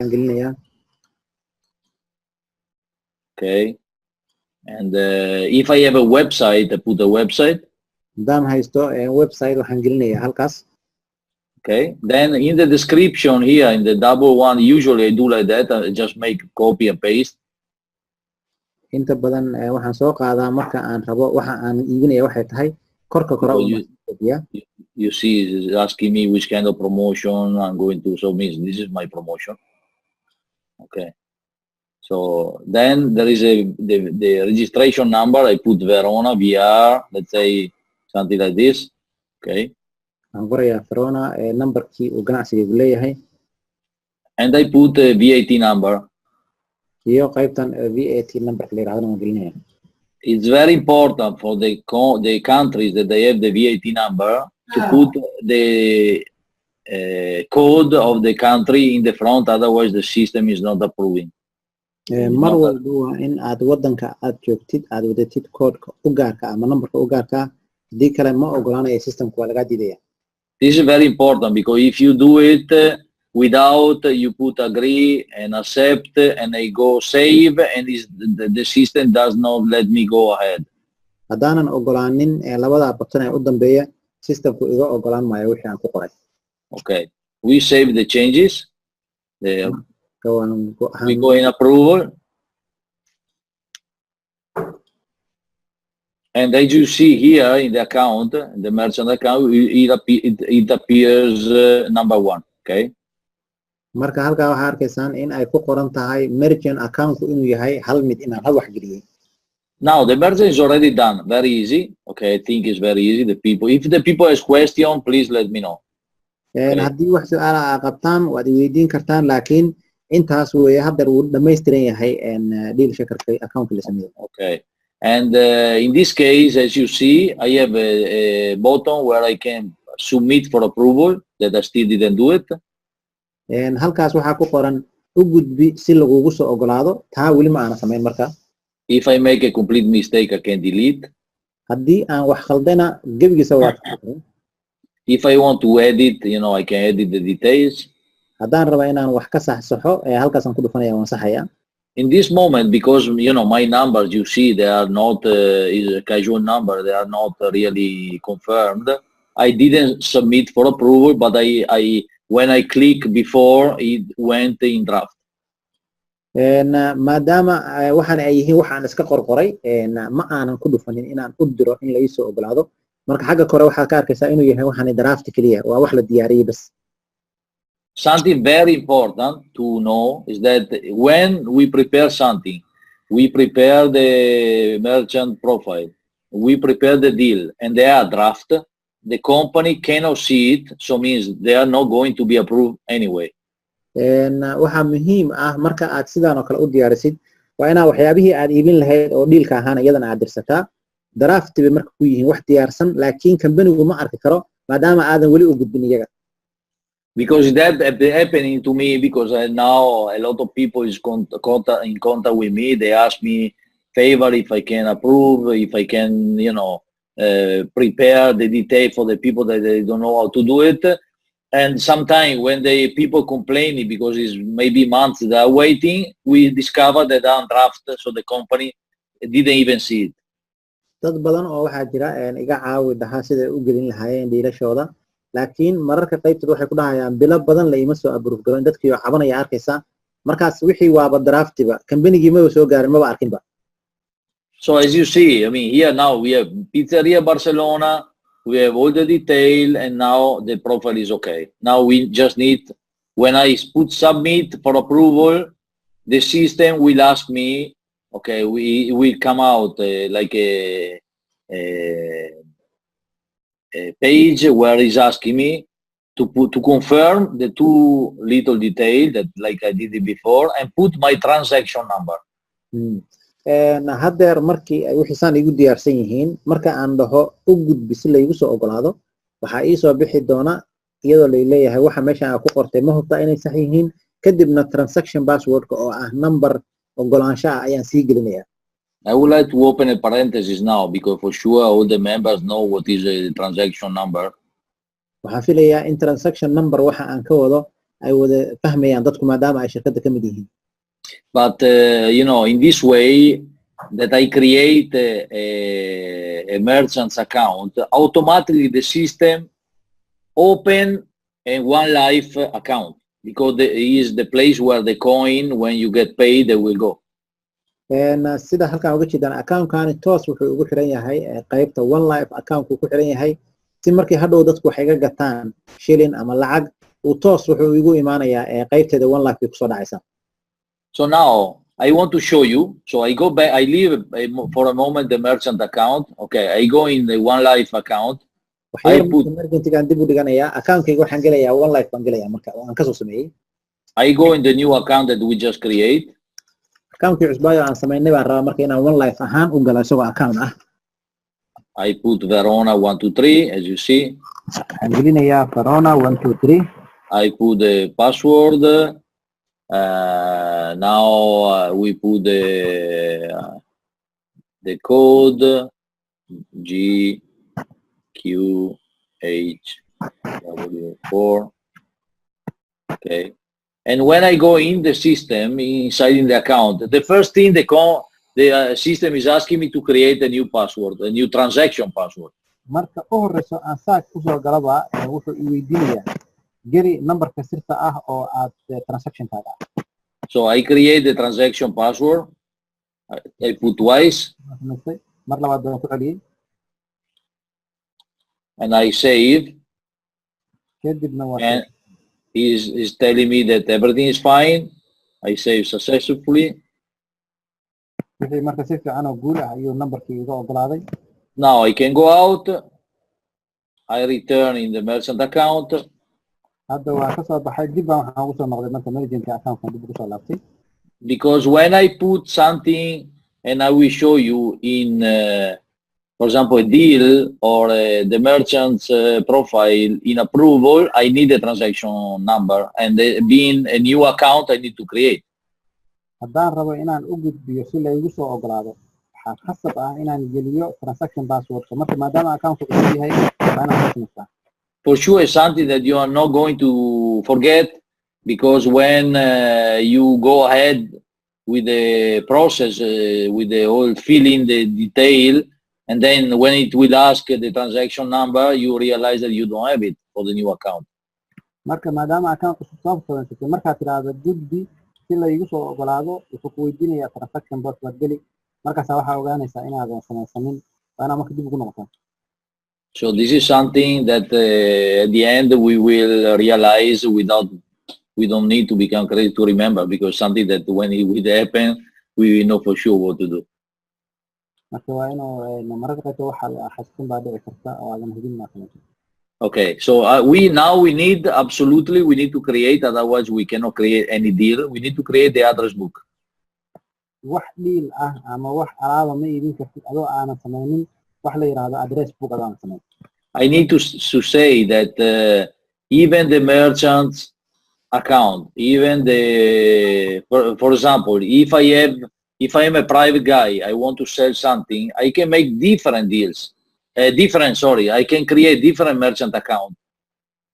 Okay. And if I have a website, I put a website. Okay. Then in the description here, in the double one, usually I do like that. I just make copy and paste. inta badan waxaan soo qaadaa marka aan rabo waxa aan iibinaya waxay tahay korka kora you see it's asking me which kind of promotion I'm going to, so means this is my promotion. Okay, so then there is the registration number. I put Verona VR, let's say something like this. Okay, aan qoraya Verona numberkii uu ganacsiga leeyahay, and I put a VAT number. VAT number. It's very important for the countries that they have the VAT number to put the code of the country in the front, otherwise the system is not approving. Mar walba waa in aad wadanka aad joogtid aad wadatid code-ka u gaarka ama numberka u gaarka, hadii kale ma ogolaanayo systemku waa laga diidaya. This is very important because if you do it without, you put agree and accept and I go save and the system does not let me go ahead. Hadaanan ogolaanin labada button ee u dambeeya systemku iga ogolaan maayo wixii aan ku qoray. Okay, we save the changes. We go in approval. And as you see here in the account, the merchant account, it appears number 1. Okay. Marka halka waxa arkaysaan in ay ku qoran tahay merchant account inuu yahay hal mid inaan hal wax geliyay. Now the merchant is already done, very easy. Okay, I think it's very easy. If the people has question, please let me know. And haddii wax su'aal ah qabtaan waad weydiin kartaan, laakiin intaas way hadda uu dhameystiran yahay Dealshakker account la sameeyo. Okay. And in this case, as you see, I have a button where I can submit for approval that I still didn't do it. And halkaas waxa ku qoran u gudbi si lagugu soo ogolaado, taa wali ma aan sameyn marka. If I make a complete mistake, I can delete. Haddii aan wax khaldana gabigiisa waa If I want to edit, you know, I can edit the details. Haddaan raba inaan wax ka saxsaxo halkaas aan ku dhufanaya waan saxaya. In this moment, because you know my numbers, you see they are not is a casual number, they are not really confirmed. I didn't submit for approval, but I when I click before, it went in draft. maadaama waxaan ay yihiin waxaan iska qorqoray ma aanan ku dhufanin inaan u diro in la ii soo ogolaado, marka xagga kore waxaad ka arkaysaa inuu yahay waxaan draft kaliya waa wax la diyaariyay bas. Something very important to know is that when we prepare something, we prepare the merchant profile, we prepare the deal, and they are draft, the company cannot see it, so means they are not going to be approved anyway. Waxa muhiim ah marka aad sidaan oo kale u diyaarisid waa inaa waxyaabihii aad iibin lahayd oo dealka ahaan iyadana aad dirsataa, draft bay marka ku yihiin wax diyaarsan, laakiin company-gu ma arki karo maadaama aadan wali u gudbin iyaga. Because that happening to me, because now a lot of people is in contact with me. They ask me favor if I can approve, if I can, you know, prepare the detail for the people that they don't know how to do it. And sometimes when the people complaining because it's maybe months they are waiting, we discover that they are on draft, so the company didn't even see it. Dad badan oo waxaa jira iga caawi dhaha sida u gelin lahaayeen dealashooda, laakiin mararka qaybtooda waxay ku dhahayaan bilo badan la ima soo approve garoon, dadkii oo cabanaya arkaysa markaas wixii waaba draftiba company-gii ma soo gaarin maba arkinba. So as you see, I mean, here now we have Pizzeria Barcelona, we have all the detail, and now the profile is okay. Now we just need, when I put submit for approval, the system will ask me, okay, we will come out like a page where it's asking me to confirm the two little detail that like I did it before and put my transaction number. Haddeer markii ay wixisaan igu diyaarsan yihiin marka aan dhaho u gudbi si la igu soo ogolaado waxa ii soo bixi doona iyadoo la leeyahay waxa meesha aan ku qortay ma hubta inay sax yihiin, kadibna transaction password-ka oo ah number ogolaanshaha ayaan sii gelinaya. I would like to open a parenthesis now because for sure all the members know what is a transaction number. Waxaan filayaa in transaction number waxa aan ka wado ay wada fahmayaan dadku maadaama ay shirkadda ka mid yihiin. But you know, in this way that I create a merchant's account, automatically the system open a one life account because it is the place where the coin, when you get paid, they will go. Sida halkaan uga jeedaan account-kaani toos wuxuu ugu xiran yahay qaybta one life account-ku ku xiran yahay si markii hadhow dadku waxay ga gataan shilin ama lacag uu toos wuxuu ugu imaanayaa qaybteeda one life ku soo dhacaysa. So now I want to show you. So I go back, I leave for a moment the merchant account. Okay, I go in the one life account. I put merchant-gaan dib u dhiganayaa account-kayga waxaan gelayaa one life baan gelayaa marka aan ka soo sameeyay. I go in the new account that we just create. Account-kii cusbaayo aan sameynay baan rabaa marka inaan one life ahaan u galo isagoo account ah. I put Verona 123 as you see. Waxaan gelinayaa Verona 123. I put the password. Now we put the code GQHW4. Okay. And when I go in the system, inside in the account, the first thing the system is asking me to create a new password, a new transaction password. Marka u horeyso aan saak ku soo galaba wuxuu i weydiinayaa geli numberka sirta ah oo aad transaction-kaaga ah. So I create the transaction password. I put twice. Mar labaad baan ku celiyay. And I save. Kadibna waa and is telling me that everything is fine. I save successfully. Wixii marka si fiican oo guul ah ayuu numberkii iga ogolaaday. Now I can go out. I return in the merchant account. Hadda waa ka soo baxay dib baan waxaan ugu soo noqday marka merchant account-kan dib ugu soo laabtay. Because when I put something, and I will show you in, for example, a deal or the merchant's profile in approval, I need a transaction number, and being a new account, I need to create. Haddaan rabo inaan u gudbiyo si la igu soo ogolaado waxaa khasab ah inaan geliyo transaction password marka maadaama account-ku cusub yahay waa inaan sameystaa. For sure, it's something that you are not going to forget, because when you go ahead with the process, with the whole filling the detail, and then when it will ask the transaction number, you realize that you don't have it for the new account. Marka maadaama account cusub soo samaysatay markaad tiraahdo gudbi si la igu soo ogolaado wuxuu ku weydiinayaa transaction password geli markaas waxaa ogaanaysaa inaadan samaysanin waa inaa marka dib ugu noqotaa. So this is something that at the end we will realize we don't need to become crazy to remember, because something that when it will happen, we know for sure what to do. Okay, so we need to create, otherwise we cannot create any deal. We need to create the address book. Wax deal ah ama wax alaaba ma iibin kartid adoo aanan samaynin wax la yiraahdo address book adaan samayn. I need to say that even the merchant's account, even for example, if I am a private guy, I want to sell something, I can make different deals. I can create different merchant account.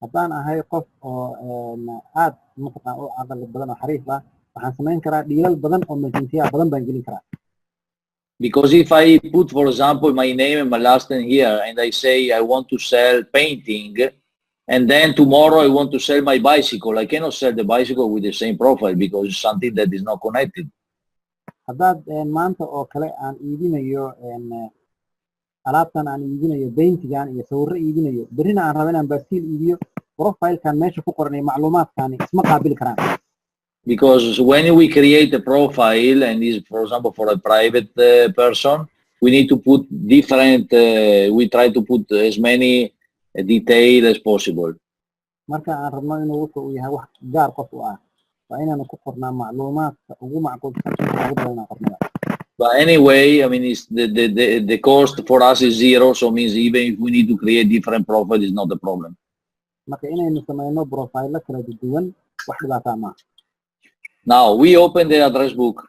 Haddaan ahay qof oo aad mataqaan oo aqal badan oo xariif ah waxaan samayn karaa dhiilal badan oo merchantya badan baan gelin karaa. Because if I put, for example, my name and my last name here, and I say I want to sell painting, and then tomorrow I want to sell my bicycle, I cannot sell the bicycle with the same profile because it's something that is not connected. Haddaad maanta oo kale aan iibinayo alaabtan aan iibinayo paintigan iyo sawirro iibinayo berrina aan rabo inaan baaskiil iibiyo profile-kan meesha ku qoran iyo macluumaadkani isma qaabili karaan. Because when we create a profile, and is, for example, for a private person, we need to put different, we try to put as many detail as possible. Marka aan rabno inuu wuxuu u yahay wax gaar qof u ah waa inaanu ku qornaa macluumaadka ugu macquulsan ugu badan qornaa. But anyway, I mean, it's the cost for us is zero, so means even if we need to create different profile, is not a problem. Marka inaynu samayno profile kala duwan wax dhibaato ma. Now we open the address book.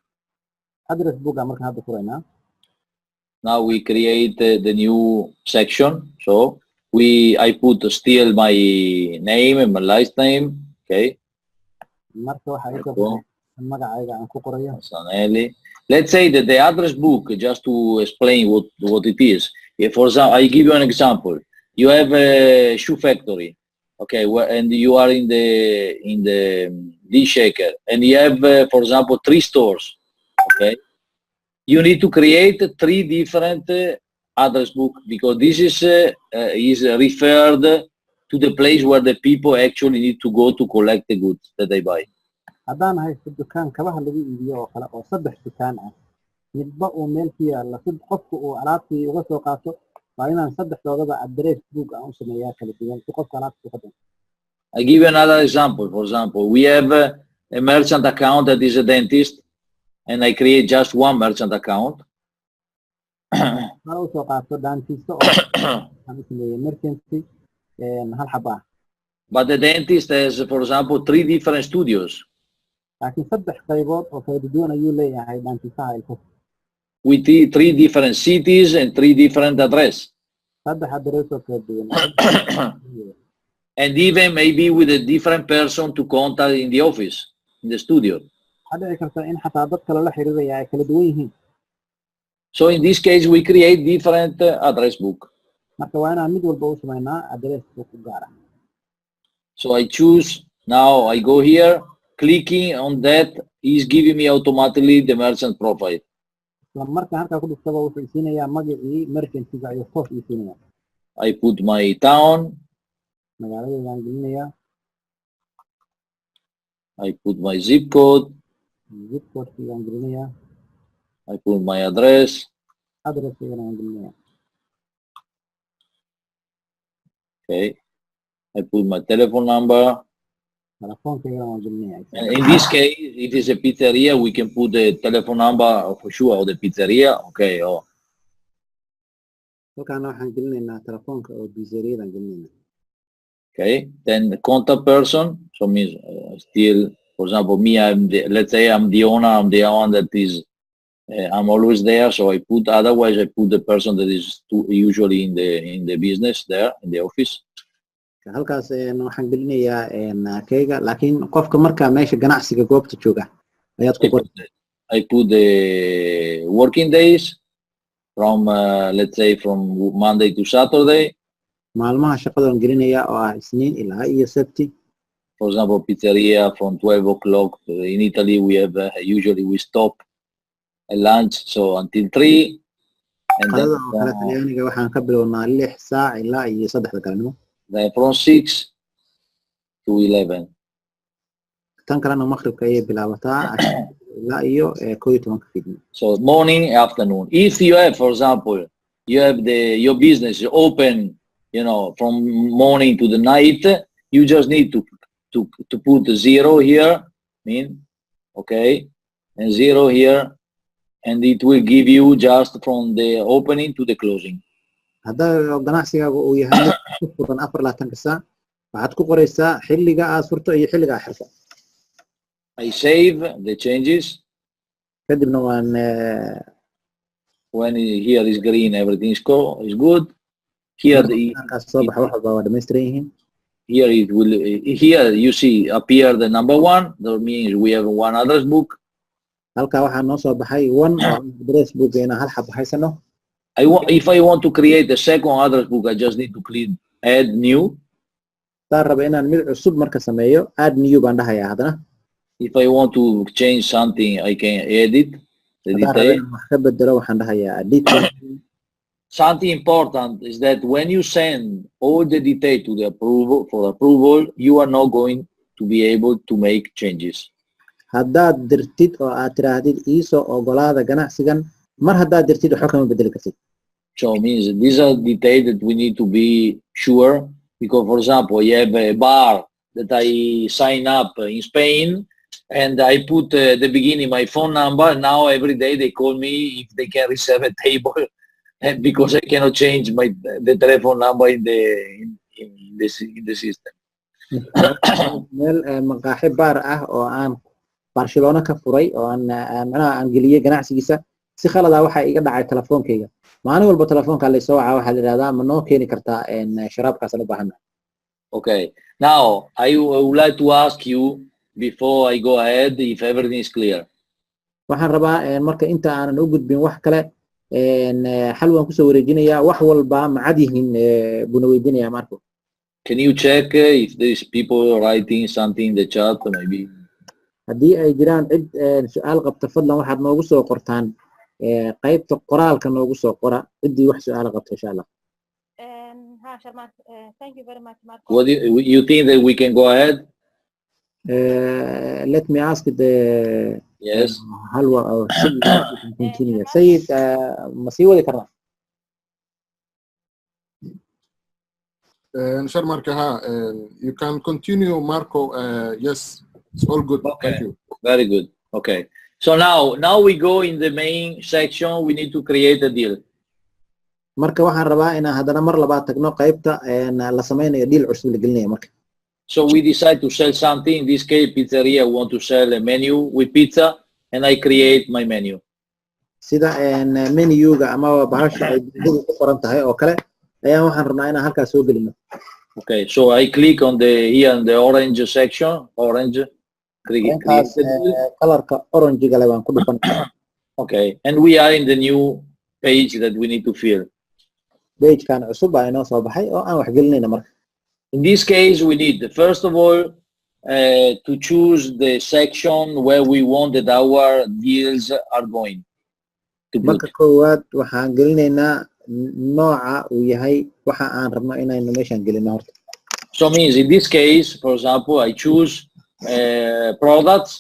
Address book marka hadda furayna. Now we create the new section. So I put still my name and my last name. Okay. marka waxa ay ka Ecco. magacayga aan ku qorayo Sanelli. Let's say that the address book, just to explain what it is. If, for example, I give you an example. You have a shoe factory, okay, and you are in the Dealshakker, and you have, for example, 3 stores, okay. You need to create 3 different address book because this is referred to the place where the people actually need to go to collect the goods that they buy. haddaan haysto dukaan kabaha lagu iibiyo oo kale oo 3 dukaan ah midba uu meel ku yaala sid qofku uu alaabtii uga soo qaato waa inaan 3doodaba address book aan u sameeyaa kala duwan si qofka alaabta u qaato. I give you another example. For example, we have a merchant account that is a dentist, and I create just one merchant account. Hal u soo qaato dentist oo aan sameeyo merchant hal xaba. But the dentist has, for example, 3 different studios. laakiin 3 qaybood oo kala duwan ayuu leeyahay dentistaha ilko. With 3 different cities and 3 different address. 3 address oo kala duwan. And even maybe with a different person to contact in the office, in the studio. Hada ay kartaa in xataa dad kale la xiriiraya ay kala duwan yihiin. So in this case, we create different address book. Marka waa inaan mid walba u sameynaa address book u gaar ah. So I choose, now I go here, clicking on that is giving me automatically the merchant profile. Marka halka ku dhigtaba wuxuu siinayaa magacii merchant-iga iyo qof ii siinaya. I put my town. Magaalada aan gelinayaa. I put my zip code. Zip code aan gelinayaa. I put my address. Address aan gelinayaa. Okay. I put my telephone number. And in this case, if it's a pizzeria, we can put the telephone number for sure of the pizzeria. Okay. Oh. Okay. Then the contact person. So means still, for example, me, let's say I'm the owner. I'm the one that is. I'm always there. So I put. Otherwise, I put the person that is usually in the business there in the office. halkaas waxaan gelinayaa kayga laakiin qofka marka meesha ganacsiga goobta jooga ayaad ku qortay. I put the working days from let's say from Monday to Saturday. Maalmaha shaqadan gelinayaa oo ah Isniin ilaa iyo Sabti. For example, pizzeria from 12 o'clock. In Italy, we have usually we stop at lunch, so until 3. And then Talyaaniga waxaan ka bilownaa 6 saac ilaa iyo 3 galabnimo. Then from 6 to 11. Tan kalena maqribka ayay bilaabataa ilaa iyo 11 fiidnimo. So morning, afternoon. If you have, for example, you have your business open, you know, from morning to the night, you just need to put 0 here, okay, and 0 here, and it will give you just from the opening to the closing. Hadda ganacsigaagu uu yahay furan 24 saac waxaad ku qoraysaa xilliga aad furto iyo xilliga aad xirto. I save the changes. Kadibna waan when here is green, everything is good. Here here it will. Here you see appear the number 1. That means we have 1 address book. Halka waxaa noo soo baxay 1 address book ina hal xab haysano. If I want to create a second address book, I just need to click add new. Raba inaan mid cusub marka sameeyo add new baan dhahayaa hadana. If I want to change something, I can edit the detail. Ka bedelo waxaan dhahayaa edit. Something important is that when you send all the detail to the approval, you are not going to be able to make changes. Haddaad dirtid oo aad tiraahdid iisoo ogolaada ganacsigan mar haddaad dirtid waxa kama bedeli kartid. So it means these are details that we need to be sure, because for example, you have a bar that I sign up in Spain and I put at the beginning my phone number. Now every day they call me if they can reserve a table because I cannot change the telephone number in the system. Meel maqaaxi baar ah oo aan Barcelona ka furay oo aan geliyay ganacsigiisa si khalad ah waxa iga dhacay telefoonkayga. Maalin walba telefoonka la soo waca waxa la yiraahdaa ma noo keeni kartaa sharaabkaas la baahan. Okay. Now I would like to ask you before I go ahead, if everything is clear. waxaan rabaa marka inta aanan u gudbin wax kale xal waan kusoo wareejinayaa wax walba macad yihiin buna weydiinayaa marko. Can you check if there's people writing something in the chat maybe? haddii ay jiraan cid su'aal qabta fadlan waxaad noogu soo qortaan qaybta qoraalka noogu soo qora ciddii wax su'aal qabta insha Allah. Thank you very much, Marco. What do you think that we can go ahead? Let me ask the Yes. Halwa or Sayyid continue. Sayyid masii wadi karnaa? Sharmarke, you can continue, Marco. Yes, it's all good. Okay. Thank you. Very good. Okay. So now we go in the main section. We need to create a deal. marka waxaan rabaa inaan haddana mar labaad tagno qaybta la sameynayo deal cusub la gelinayo marka. So we decide to sell something. In this case, pizzeria want to sell a menu with pizza, and I create my menu. sida menu-ga ama bahasha ay ku qoran tahay oo kale ayaan waxaan rabnaa inaan halkaas soo gelino. Okay. So I click on the here in the orange section. Orange. Click colorka orange-ga le baan ku dhufan. Okay. And we are in the new page that we need to fill. page-kan cusub baa inoo soo baxay oo aan wax gelinayna marka. In this case, we need, first of all, to choose the section where we want that our deals are going to put. marka koowaad waxaan gelinaynaa nooca uu yahay waxa aan rabno inaynu meeshaan gelino horta. So means in this case, for example, I choose products.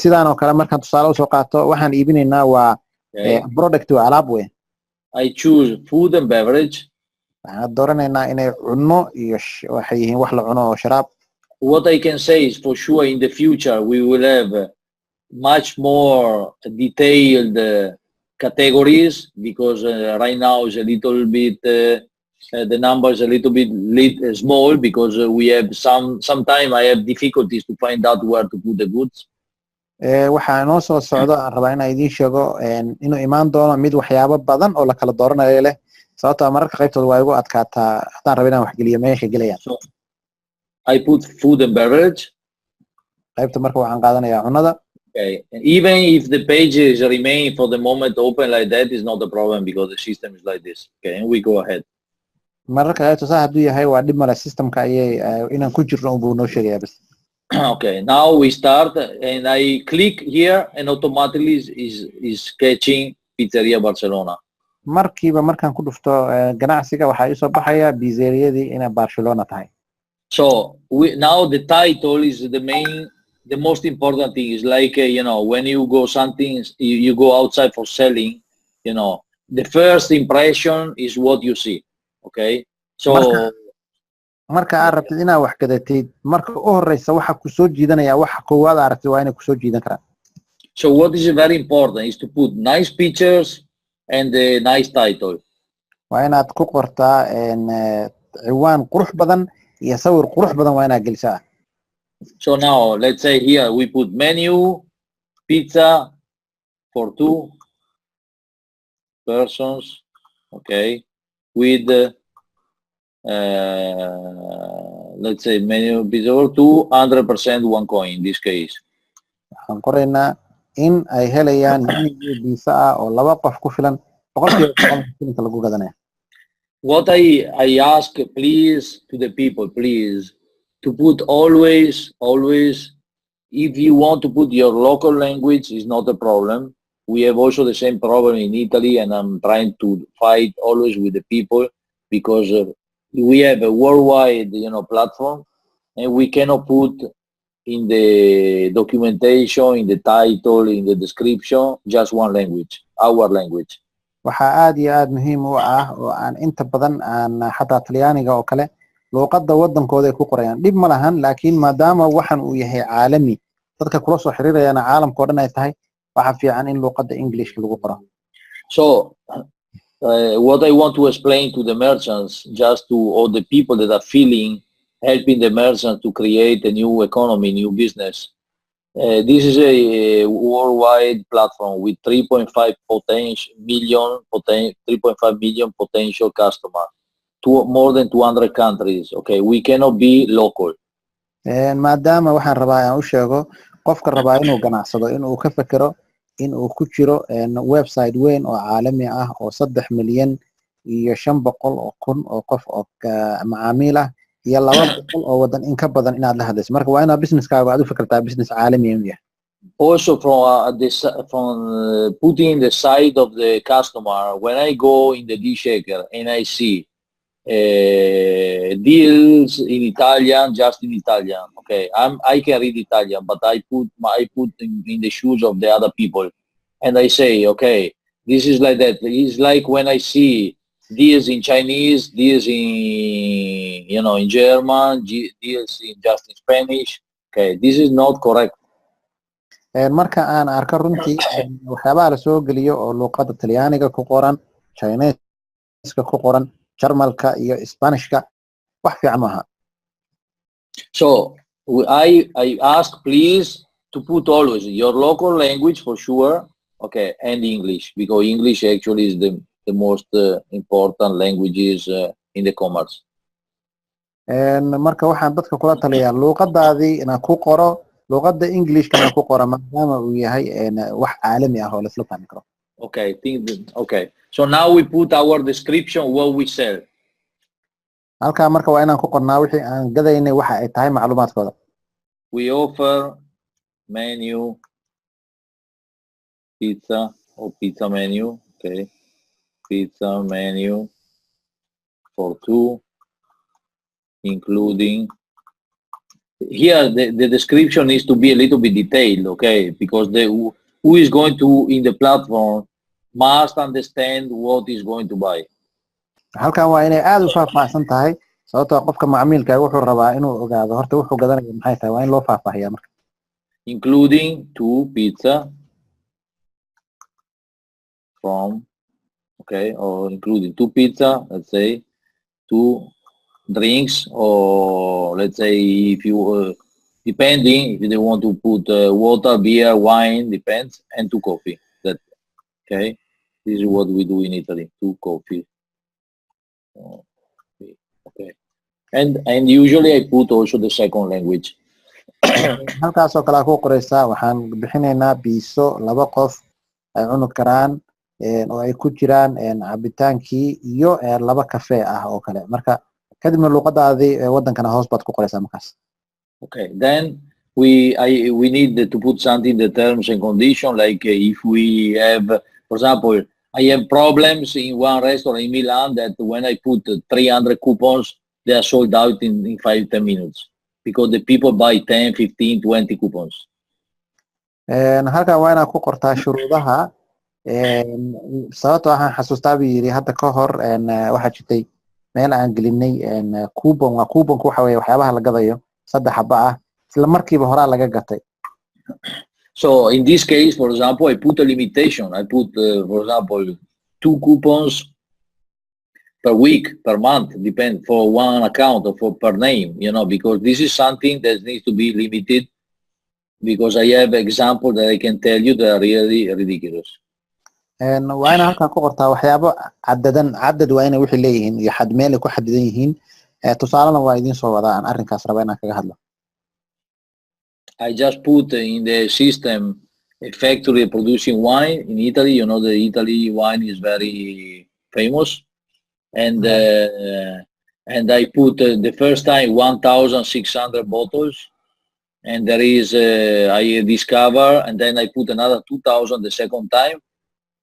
sidaan oo kale markaan tusaale usoo qaato waxaan iibinaynaa waa product waa alaab weyn. I choose food and beverage. waxaan dooranaynaa inay cunno iyo waxay yihiin wax la cuno oo sharaab. What I can say is for sure in the future we will have much more detailed categories because right now is a little bit the number is a little bit small because we have sometime I have difficulties to find out where to put the goods. waxaa inoo soo socdo aan rabaa inaan idiin sheego inuu imaan doono mid waxyaabo badan oo la kala dooranayo leh sababtoo mararka qaybtooda waa igu adkaataa haddaan rabo inaan wax geliyo meesha gelayaan. So I put food and beverage. qaybta marka waxaan qaadanayaa cunnada. Okay. And even if the pages remain for the moment open like that is not a problem because the system is like this. Okay, and we go ahead. mararka qaybta saa hadduu yahay waa dhib male systemka ayay inaan ku jirno buu noo sheegayaa bas. Okay, now we start and I click here and automatically is sketching Pizzeria Barcelona. markiiba markaan ku dhufto ganacsiga waxaa ii soo baxaya pizzeriadii inay Barcelona tahay. So now the title is the most important thing is like when you go something you go outside for selling, the first impression is what you see. Okay, so marka aad rabtid inaad wax gadatid marka u horeysa waxa ku soo jiidanaya waxa koowaad aad rabtid waa inay ku soo jiidan karaan. So what is very important is to put nice pictures and a nice title. waa inaad ku qortaa ciwaan qurux badan iyo sawir qurux badan waa inaad gelisaa. So now let's say here we put menu pizza for 2 persons, okay, with let's say menu pizza for 200% one coin in this case. waxaan qoraynaa in ay helayaan menu pizza ah oo laba qof ku filan 100% lagu gadanaya. What I ask please to the people, please, to put always, if you want to put your local language is not a problem. We have also the same problem in Italy and I'm trying to fight always with the people because we have a worldwide, platform and we cannot put in the documentation, in the title, in the description, just one language, our language. waxaa aad iyo aad muhiim u ah oo aan inta badan aan xataa talyaaniga oo kale luuqadda waddankooda ay ku qorayaan dhib ma lahan laakiin maadaama waxan uu yahay caalami dadka kula soo xiriirayana caalamkao dhan ay tahay waxa fiican in luuqadda Englishka lagu qoro. So what I want to explain to the merchants, just to all the people that are helping the merchants to create a new economy, new business. This is a worldwide platform with 3.5 million potential customers, more than 200 countries. Okay, we cannot be local. maadaama waxaan rabaa aan u sheego qofka rabaa inuu ganacsado inuu ka fekero inuu ku jiro website weyn oo caalami ah oo 3,500,000 oo qof oo macaamiil ah iyo 200 oo wadan in ka badan inaad la hadlayso marka waa inaad businesskaaga aad u fikirtaa business caalami ah yahay. Also from putting the side of the customer, when I go in the Dealshakker and I see deals in Italian, just in Italian. Okay, I can read Italian, but I put in the shoes of the other people, and I say, okay, this is like that. It's like when I see deals in Chinese, deals in in German, deals in just in Spanish. Okay, this is not correct. marka aan arko runtii waxyaabaha la soo geliyo oo luqadda Talyaaniga ku qoran, Chinese-ka ku qoran, Jarmalka iyo Isbaanishka wax fiican maaha. So I ask please to put always your local language for sure, okay, and English, because English actually is the most important languages in the commerce. marka waxaan dadka kula taliyaa luqadaadii inaan ku qoro luqadda Englishkana ku qoro maadaama uu yahay wax caalami ah oo la isla fahmi karo. Okay, so now we put our description what we sell. halkaa marka waa inaan ku qornaa wixii aan gadaynay waxa ay tahay macluumaadkooda. We offer menu pizza or pizza menu, okay, pizza menu for 2, including here the description needs to be a little bit detailed, okay, because who is going to in the platform must understand what is going to buy. halkan waa inay aad u faahfaahsan tahay sababtoo qofka macmiilka wuxuu rabaa inuu ogaado horta wuxuu gadanayo maxay tahay waa in loo faahfaahiyaa marka. Including 2 pizza from, okay, or including 2 pizza, let's say 2 drinks, or let's say if you depending if they want to put water, beer, wine, depends, and 2 coffee. That okay, this is what we do in Italy, 2 coffee. Okay, and usually I put also the second language. halkaas oo kale ku qoraysaa waxaan bixinaynaa biiso 2 qof ay cuni karaan oo ay ku jiraan cabitaankii iyo 2 kafe ah oo kale marka kadibna luqadaadii wadankana hoos baad ku qoraysaa markaas. Okay, then we need to put something in the terms and conditions, like if we have, for example, I have problems in one restaurant in Milan that when I put 300 coupons, they are sold out in 5-10 minutes because the people buy 10, 15, 20 coupons. halkan waa inaad ku qortaa shuruudaha sababtoo waxaan xasuustaa buu yidhi hadda ka hor waxaa jirtay meel aan gelinay coupon waxa weeye waxyaabaha la gadayo 3 xaba ah isla markiiba horaa laga gatay. So in this case, for example, I put a limitation. I put, for example, 2 coupons per week, per month, depend for one account or for per name, because this is something that needs to be limited, because I have examples that I can tell you that are really ridiculous. waa ina halkan ku qortaa waxyaabo cadad waa inay wixii leeyihiin iyo xad meel ay ku xadidan yihiin tusaalena waa idiin soo wadaa aan arrinkaas raba inaan kaga hadlo. I just put in the system a factory producing wine in Italy. The Italy wine is very famous, and I put the first time 1,600 bottles, and there is I discover, and then I put another 2,000 the second time,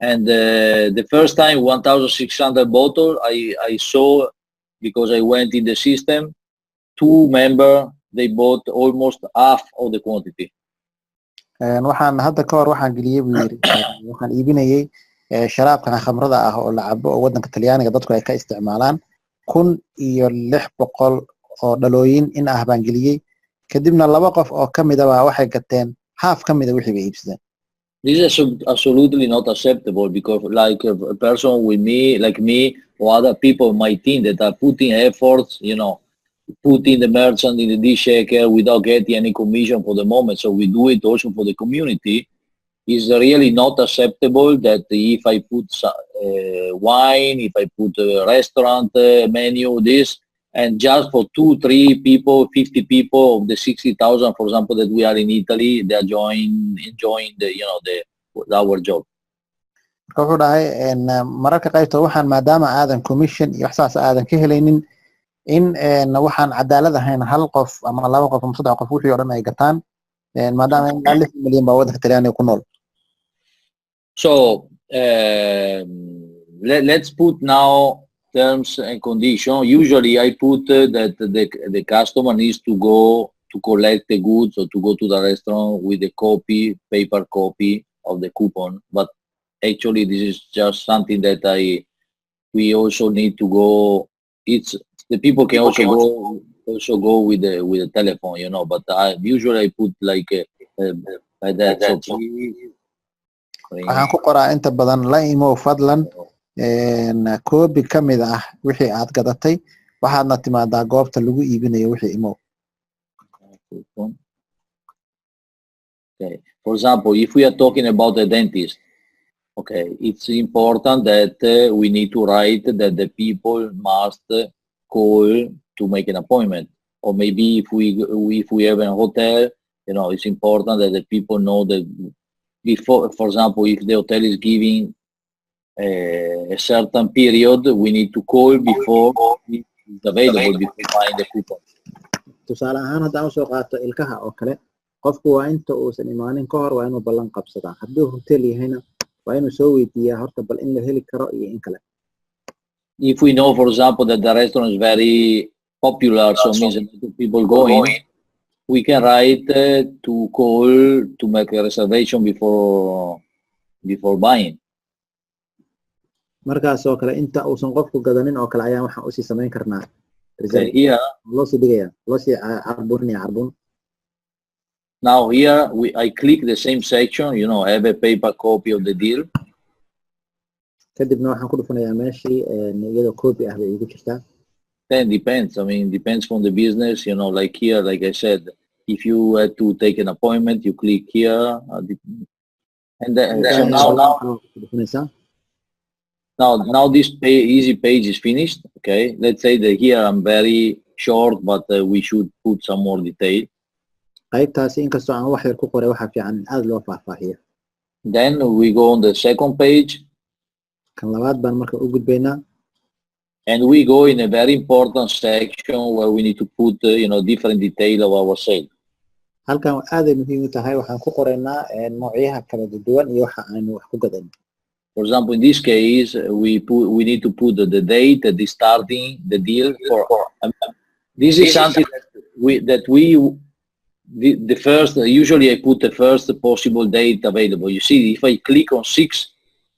and the first time 1,600 bottles I saw because I went in the system. 2 members they bought almost half of the quantity. waxaan hadda ka hor waxaan geliyay buu yiri waxaan iibinayay sharaabkan khamrada ah oo la cabo oo wadanka Talyaaniga dadku ay ka isticmaalaan 1,600 oo dhalooyin in ah baan geliyay kadibna 2 qof oo kamida waxay gateen half kamida wixii bay iibsadeen. This is absolutely not acceptable, because like a person with me, like me, or other people in my team that are putting efforts, putting the merchant in the Dealshakker without getting any commission for the moment. So we do it also for the community. It's really not acceptable that if I put wine, if I put a restaurant menu, this, And just for 2, 3 people, 50 people of the 60,000, for example, that we are in Italy, they are enjoying the, you know, our job. wuxuu dhahay mararka qaybta waxaan maadaama aadan commission iyo waxsaas aadan ka helaynin in waxaan cadaalad ahayn hal qof ama laba qof ama saddex qof wixii oo dhan ay gataan maadaama ilaa 6 milyan baa waddanka Talyaaniga ku nool. So let's put now terms and conditions. Usually I put that the customer needs to go to collect the goods or to go to the restaurant with a copy, paper copy of the coupon. But actually this is just something that we also need to go. It's the people can also go with the telephone, you know. But usually I put like that. So waxaan ku qoraa inta badan la imo fadlan koobi ka mid ah wixii aad gadatay waxaadna timaadaa goobta lagu iibinayo wixii imo. Okay. For example, if we are talking about a dentist, okay, it's important that we need to write that the people must call to make an appointment. Or maybe if we have a hotel, you know, it's important that the people know that before, for example, if the hotel is giving a certain period, we need to call before it's available, before buying the coupon. tusaale ahaan haddaan usoo qaato ilkaha oo kale qofku waa inta uusan imaanin ka hor waa inuu ballan qabsadaa hadduu hotel yahayna waa inuu soo weydiiyaa horta bal in la heli karo iyo in kale. If we know, for example, that the restaurant is very popular, so means that people going, we can write to call to make a reservation before buying. markaas oo kale inta uusan qofku gadanin oo kale ayaan waxaan usii samayn karnaa Here, loo sii dhigaya loo sii carburinaya carbun. now here I click the same section, you know, have a paper copy of the deal. kadibna waxaan ku dhufanayaa meeshii iyadoo copy ah bay igu jirtaa. Then depends. I mean, depends from the business, you know, like here, like I said, if you had to take an appointment, you click here. And then, so now this easy page is finished. Okay. Let's say that here I'm very short, but we should put some more detail. qaybtaasi inkastoo aan wax yar ku qoray waxa fiican aad loo faahfaahiyo. Then we go on the second page. kan labaad baan marka u gudbaynaa. And we go in a very important section where we need to put, you know, different detail of our sale. halkan aaday muhiim u tahay waxaan ku qoraynaa noocyaha kala duwan iyo waxa aanu wax ku gadan. For example, in this case, we need to put the date, the starting, the deal for. This is something that we the first. Usually, I put the first possible date available. You see, if I click on 6,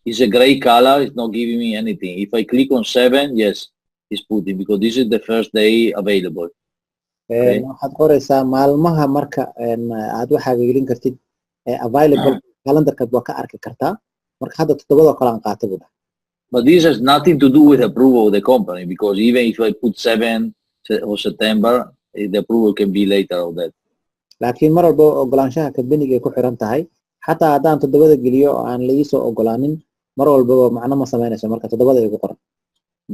it's a gray color. It's not giving me anything. If I click on 7, yes, it's putting because this is the first day available. waxaad qoraysaa maalmaha marka aad waxaa gelin kartid available calendarka waa ka arki kartaa marka hadda 7 kale aan qaatay buda. But this has nothing to do with approval of the company because even if I put 7 or September, the approval can be later of that. laakiin mar walba ogolaanshaha kabaniga ay ku xiran tahay xataa haddaan 7 geliyo oo aan la iisoo ogolaanin mar walba macno ma sameynayso marka 7 ay ku qoran.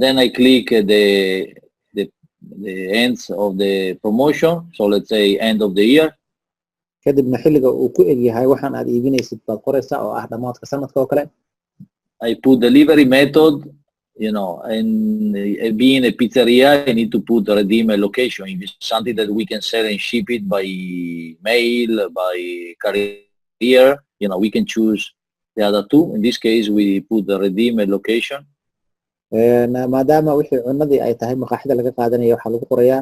Then I click the ends of the promotion, so let's say end of the year. kadibna xilliga uu ku eg yahay waxaan aad iibinaysid baad qoraysaa oo ah dhamaadka sanadka oo kale. I put delivery method, you know, and being a pizzeria, I need to put the redeemer location. If it's something that we can sell and ship it by mail, by courier, you know, we can choose the other two. In this case, we put the redeemer location. maadaama wixii cunadii ay tahay maqaaxida laga qaadanayo waxaa lagu qorayaa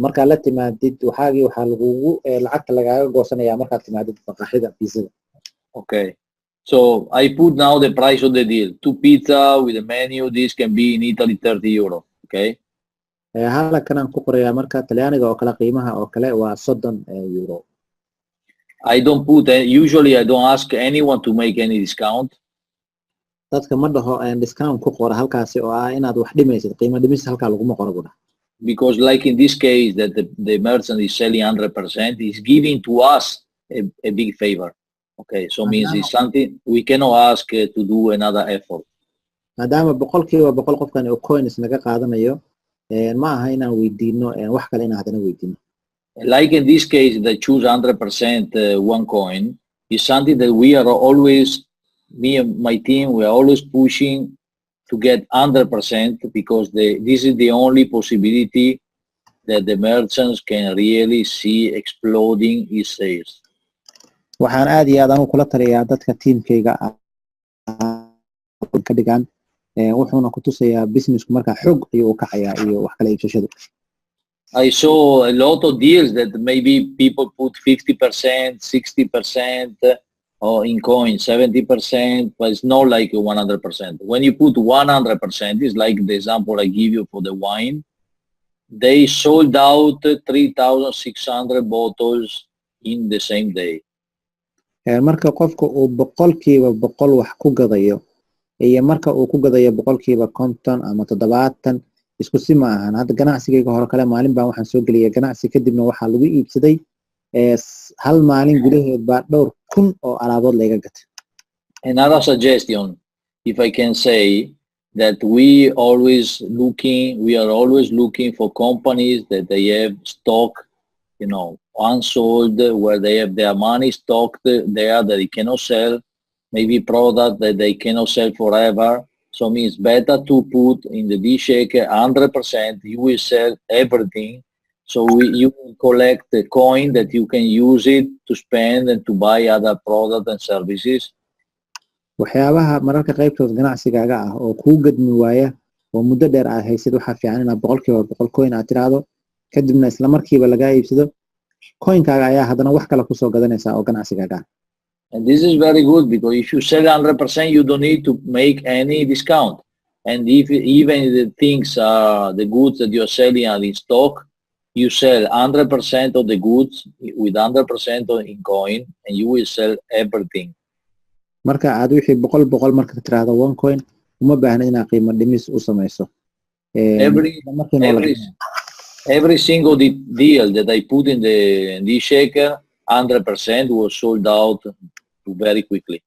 markaa la timaadid waxaagii waxaa lagugu lacagta lagaaga goosanayaa markaad timaadid maqaaxida pizzada. Okay. So I put now the price of the deal. 2 pizza with a menu. This can be in Italy 30 euro. Okay. halkan aan ku qorayaa marka Talyaaniga oo kale qiimaha oo kale waa 30 euro. I don't put usually I don't ask anyone to make any discount. dadka ma dhaho discount ku qora halkaasi oo ah inaad wax dhimaysid qiimo dhimis halka lagu ma qoro buda. Because like in this case that the merchant is selling 100%, is giving to us a big favor. Okay, so means it's something we cannot ask to do another effort. maadaama 100% qofkan oo coins naga qaadanayo ma aha inaan weydiino wax kale inaan hadana weydiino. Like in this case, they choose 100% one coin is something that we are always, me and my team, we are always pushing to get 100% because this is the only possibility that the merchants can really see exploding his sales. waxaan aad iyo aad aan kula taliyaa dadka teamkayga ka dhigan wuxuuna ku tusayaa businessku marka xog ayuu u kacayaa iyo wax kala iibsashadu. I saw a lot of deals that maybe people put 50%, 60%, or in coin 70%, but it's not like 100%. When you put 100%, it's like the example I give you for the wine. They sold out 3,600 bottles in the same day. marka qofka uu boqolkiiba boqol wax ku gadayo iyo marka uu ku gadayo boqolkiiba 50 ama 70 isku si ma ahan. hadda ganacsigayga hore kale maalin baan waxaan soo geliyay ganacsi kadibna waxaa lagu iibsaday hal maalin gudaheed baa dhowr kun oo alaabood laga gatay. Another suggestion, if I can say, that we are always looking for companies that they have stock, unsold, where they have their money stocked there that they cannot sell, maybe product that they cannot sell forever. So it's better to put in the Dealshakker 100%, you will sell everything. So you will collect the coin that you can use it to spend and to buy other products and services. waxyaabaha mararka qaybtood ganacsigaaga ah oo kuu gadmi waaya oo muddo dheer aad haysid waxaa fiican inaad boqolkiiba boqol coin aad tiraahdo kadibna isla markiiba lagaa iibsado coinkaaga ayaa haddana wax kale kusoo gadanaysaa oo ganacsigaaga. And this is very good because if you sell 100%, you don't need to make any discount. And if even the things are the goods that you're selling are in stock, you sell 100% of the goods with 100% in coin, and you will sell everything. marka aad wixii boqol marka tiraahdo one coin uma baahna inaad qiimo dhimis u samayso. Every single deal that I put in the Dealshakker, 100% was sold out very quickly.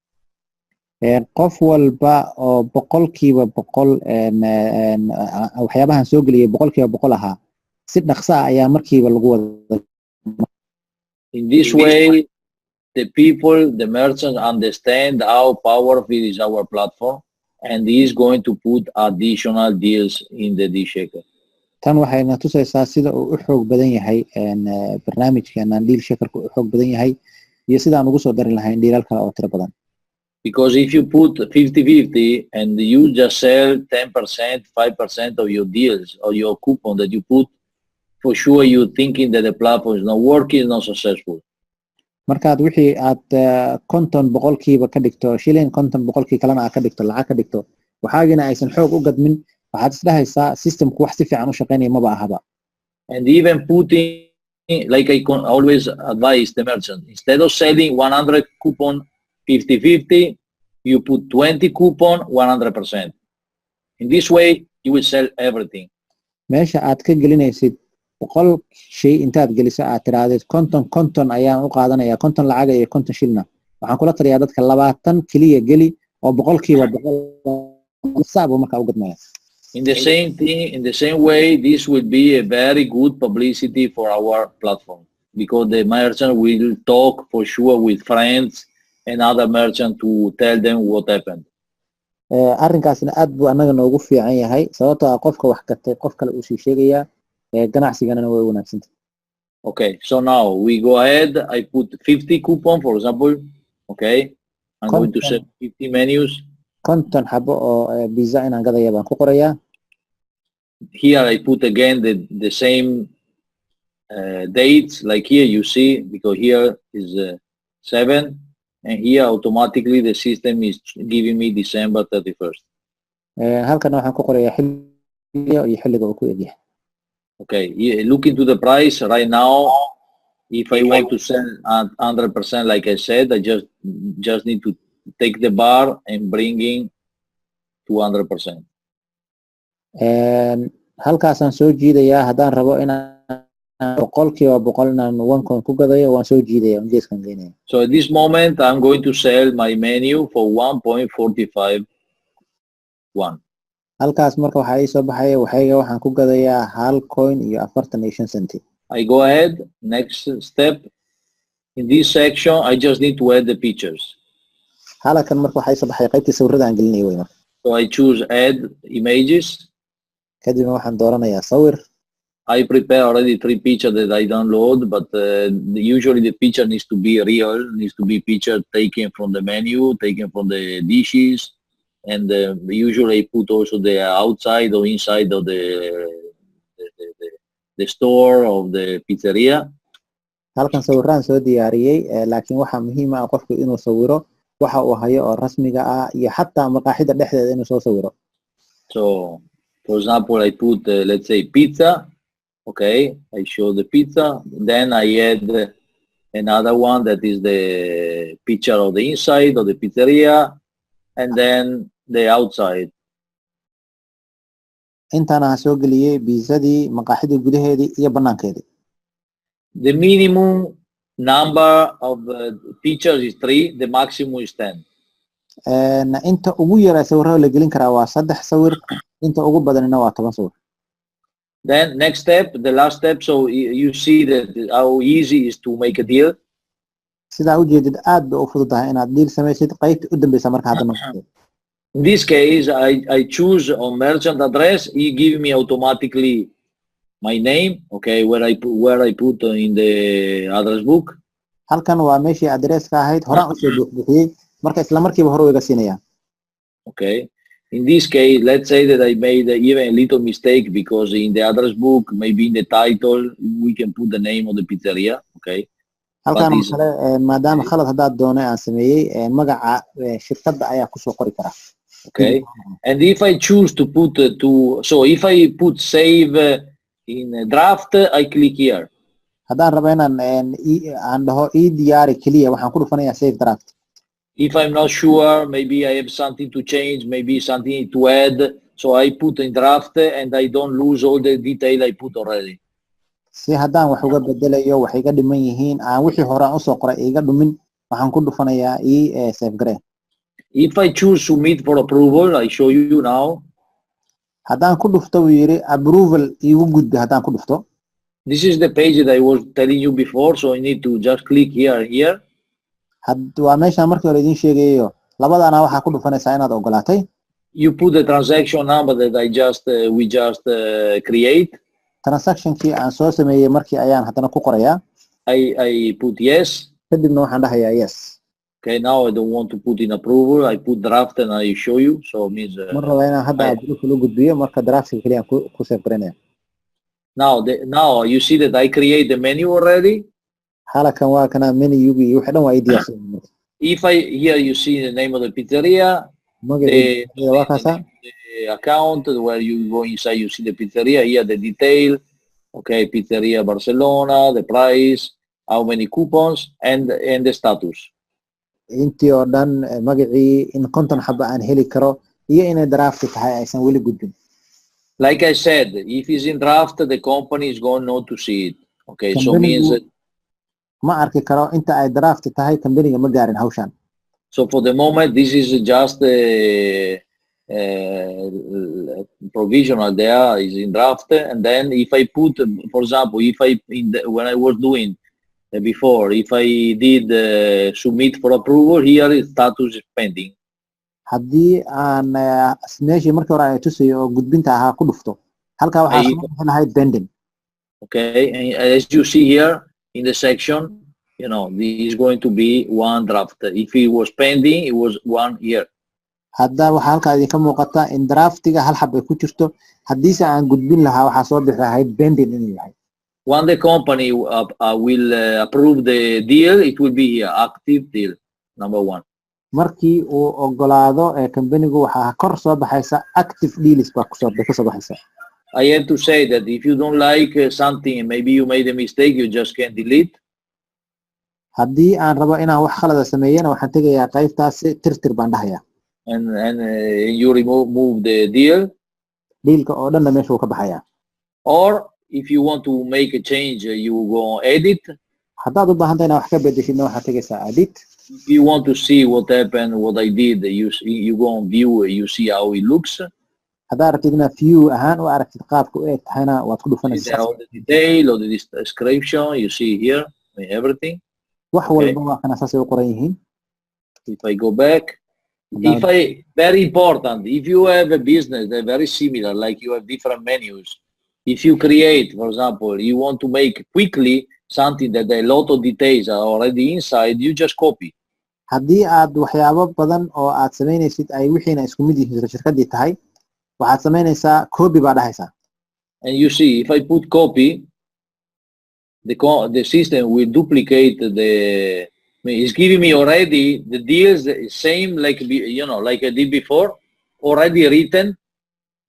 qof walba oo boqolkiiba boqol waxyaabahan soo geliyay boqolkiiba boqol ahaa si dhaqso ah ayaa markiiba lagu wada. In this way, the people, the merchants understand how powerful is our platform, and he is going to put additional deals in the Dealshakker. tan waxayna tusaysaa sida uu u xoog badan yahay barnaamijkeenan Dealshakkerku u xoog badan yahay iyo sidaan ugu soo darin lahayn dhiilal kale oo tiro badan. Because if you put 50-50 and you just sell 10%, 5% of your deals or your coupon that you put, for sure you're thinking that the platform is not working, is not successful. markaad wixii aad 50 boqolkiiba ka dhigto shilin 50 boqolkii kalena aad ka dhigto lacag ka dhigto waxaagina aysan xoog u gadmin waxaad isdhahaysaa systemku wax si fiican u shaqeynaya maba ahaba. And even putting, like I always advise the merchant, instead of selling 100 coupon 50-50, you put 20 coupon 100%. In this way, you will sell everything. meesha aad ka gelinaysid boqol shay intaad geliso aad tiraahdeed konton ayaan u qaadanayaa 50 lacag iyo 50 shilna waxaan kula taliyaa dadka 20 kaliya geli oo boqolkiiba boqol saabo marka u gadmaya. In the same way, this will be a very good publicity for our platform because the merchant will talk for sure with friends and other merchants to tell them what happened. arrinkaasna aad buu anaga noogu fiican yahay sababtoo ah qofka wax gatay qof kale uu sii sheegaya ganacsigana way wanaagsantahay. Okay, so now we go ahead. I put 50 coupon, for example. Okay, I'm going to sell 50 menus. konton xabo oo pizza inaan gadaya baan ku qorayaa. Here I put again the same dates, like here you see, because here is 7, and here automatically the system is giving me December 31st. halkan waxaan ku qorayaa xilliga iyo xilliga uu ku egyahay. Okay, look into the price right now. If I want to sell at 100%, like I said, I just need to take the bar and bringing to 100%. halkaasaan soo jiidayaa haddaan rabo inaan boqolkiiba boqol inaan one coin ku gadayo waan soo jiidaya geeskan geynaya. So at this moment, I'm going to sell my menu for 1.45. halkaas marka waxa ay soo baxaya waxaan ku gadayaa hal coin iyo 45 centi. I go ahead, next step. In this section, I just need to add the pictures. Halkan marka waxa ay soo baxaya qaybtii sawirada aan gelinay way marka. So I choose add images. Kadibna waxaan dooranayaa sawir. I prepare already 3 pictures that I download, but usually the picture needs to be real, needs to be picture taken from the menu, taken from the dishes, and usually I put also the outside or inside of the store of the pizzeria. Halkan sawiraan soo diyaariyay, laakiin waxa muhiim ah qofku inuu sawiro waxa uu hayo oo rasmiga ah iyo xataa maqaaxida dhexdeeda inuu soo sawiro. So, for example, I put, let's say, pizza. Okay, I show the pizza. Then I add another one that is the picture of the inside of the pizzeria, and then the outside. Intaana soo geliyay pizzadii, maqaaxida gudaheedii iyo banaankeedii. The minimum number of pictures is 3. The maximum is 10. Inta ugu yar ee sawirada la gelin karaa waa 3 sawir, inta ugu badanina waa 10 sawir. Then next step, the last step, so you see that how easy is to make a deal. Sida u jeedid aad bay u fududahay inaad deal samaysid qaybta u dambaysa marka hadda markaa. In this case, I choose on merchant address. He give me automatically my name, okay, where I put in the address book. Halkan waa meeshii addresska ahayd horaan u soo buuxiyay marka isla markiiba hore iga siinaya. Okay. In this case, let's say that I made even a little mistake because in the address book, maybe in the title, we can put the name of the pizzeria. Okay. Halkan kale maadaama khalad haddaad doonay aan sameeyay magaca shirkadda ayaa ku soo qori kara. Okay. And if I choose to put so if I put save in draft, I click here. Haddaan rabo inaan aan dhaho ii diyaari kaliya waxaan ku dhufanayaa save draft. If I'm not sure, maybe I have something to change, maybe something to add, so I put in draft and I don't lose all the detail I put already. Si haddaan wax uga bedelayo wax iga dhiman yihiin aan wixii hore aan u soo qoray iga dhumin waxaan ku dhufanayaa save gray. If I choose submit for approval, I show you now. Haddaan ku dhufto wuu yiri approval iigu gudbi haddaan ku dhufto. This is the page that I was telling you before, so I need to just click here and here. Waa meeshaan markii hore idin sheegayo labadaana waxaa ku dhufanaysaa inaad ogolaatay. You put the transaction number that we just create. Transactionkii aan soo sameeyay markii ayaan haddana ku qorayaa. I put yes. Kadibna waxaan dhahayaa yes. Okay, now I don't want to put in approval. I put draft and I show you. So it means. Mar raba inaan hadda approval u gudbiyo marka draftka kaliya ku save garanaya. Now you see that I create the menu already. Halkan waa kana menu-gi waxa dhan waa ay diyaarsan. If here you see the name of the pizzeria, the account where you go inside, you see the pizzeria. Here the detail. Okay, Pizzeria Barcelona, the price, how many coupons, and the status. Intii oo dhan magacii in konton xaba aan heli karo iyo inay draft tahay aysan weli gudbin. Like I said, if it's in draft, the company is going not to see it. Okay, so means that ma arki karo inta ay draft tahay company ma gaarin hawshan. So for the moment, this is just provisional. There is in draft, and then if I put, for example, when I was doing before, if I did submit for approval, here is status is pending. Haddii aan meeshii markii hore ay tusayo oo gudbinta ahaa ku dhufto halka waxaa soo lahayd pending. Okay, and as you see here in the section, you know, this is going to be one draft. If it was pending, it was 1 year. Hadda waxa halka idinka muuqata in draftiga hal xab ay ku jirto haddiise aan gudbin lahaa waxaa soo bixi lahayd pending inuu yahay. When the company will approve the deal, it will be here, active deal, number 1. Markii uu ogolaado company-gu waxaa kor soo baxaysa active deals baa ku soo baxaysa. I have to say that if you don't like something, maybe you made a mistake, you just can delete. Haddii aan rabo inaan wax khalad sameeyana waxaan tegayaa qaybtaas tirtir baan dhahayaa. And you remove the deal. Dealka oo dhan meesha uu ka baxayaa. Or if you want to make a change, you go edit. Haddaad u baahan tahay inaad wax ka bedeshidna waxaad tegaysaa edit. If you want to see what happened, what I did, you go on view, you see how it looks. هذا أرتدنا view أهان وأرتد قابك وإيه هنا وتكون See there all the detail, all the description, you see here, everything. وحول Okay. البواقي أنا أساسي وقريهين. If I go back, very important, if you have a business that very similar, like you have different menus, if you create, for example, you want to make quickly something that a lot of details are already inside, you just copy. haddii aad waxyaabo badan oo aad samaynaysid ay wixiina isku mid yihiin shirkadii tahay waxaad samaynaysaa copy baa dhahaysaa. And you see, if I put copy, the system will duplicate it's giving me already the deals same like like I did before, already written.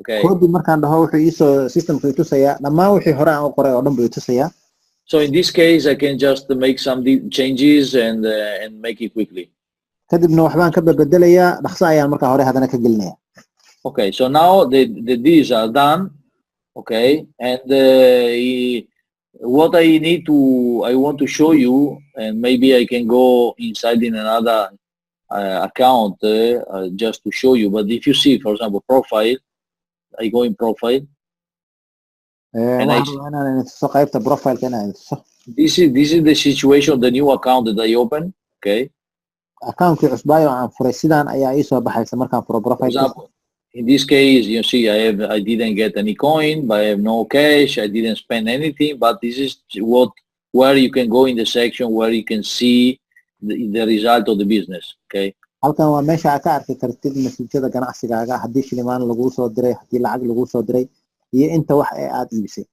Okay. Copy markaan dhaho wuxuu iisoo systemku i tusayaa dhammaan wixii hore aan u qoray oo dhan buu i tusayaa. So in this case, I can just make some changes and make it quickly. kadibna waxbaan ka bedelayaa dhaqso ayaan markaa hore hadana ka gelinayaa. Okay, so now the deals are done. Okay, and what I want to show you, and maybe I can go inside in another account just to show you. But if you see, for example, profile, I go in profile. This is the situation of the new account that I open. Okay. Account cusbaayo aan furay sidaan ayaa ii soo baxaysa markaan furo For profile. example, in this case, you see, I didn't get any coin, but I have no cash. I didn't spend anything. But this is where you can go in the section where you can see the result of the business. Okay. halkan waa meesha aad ka arki kartid natiijada ganacsigaaga haddii shilimaan lagu soo diray haddii lacag lagu soo diray iyo inta wax ee aad iibisay.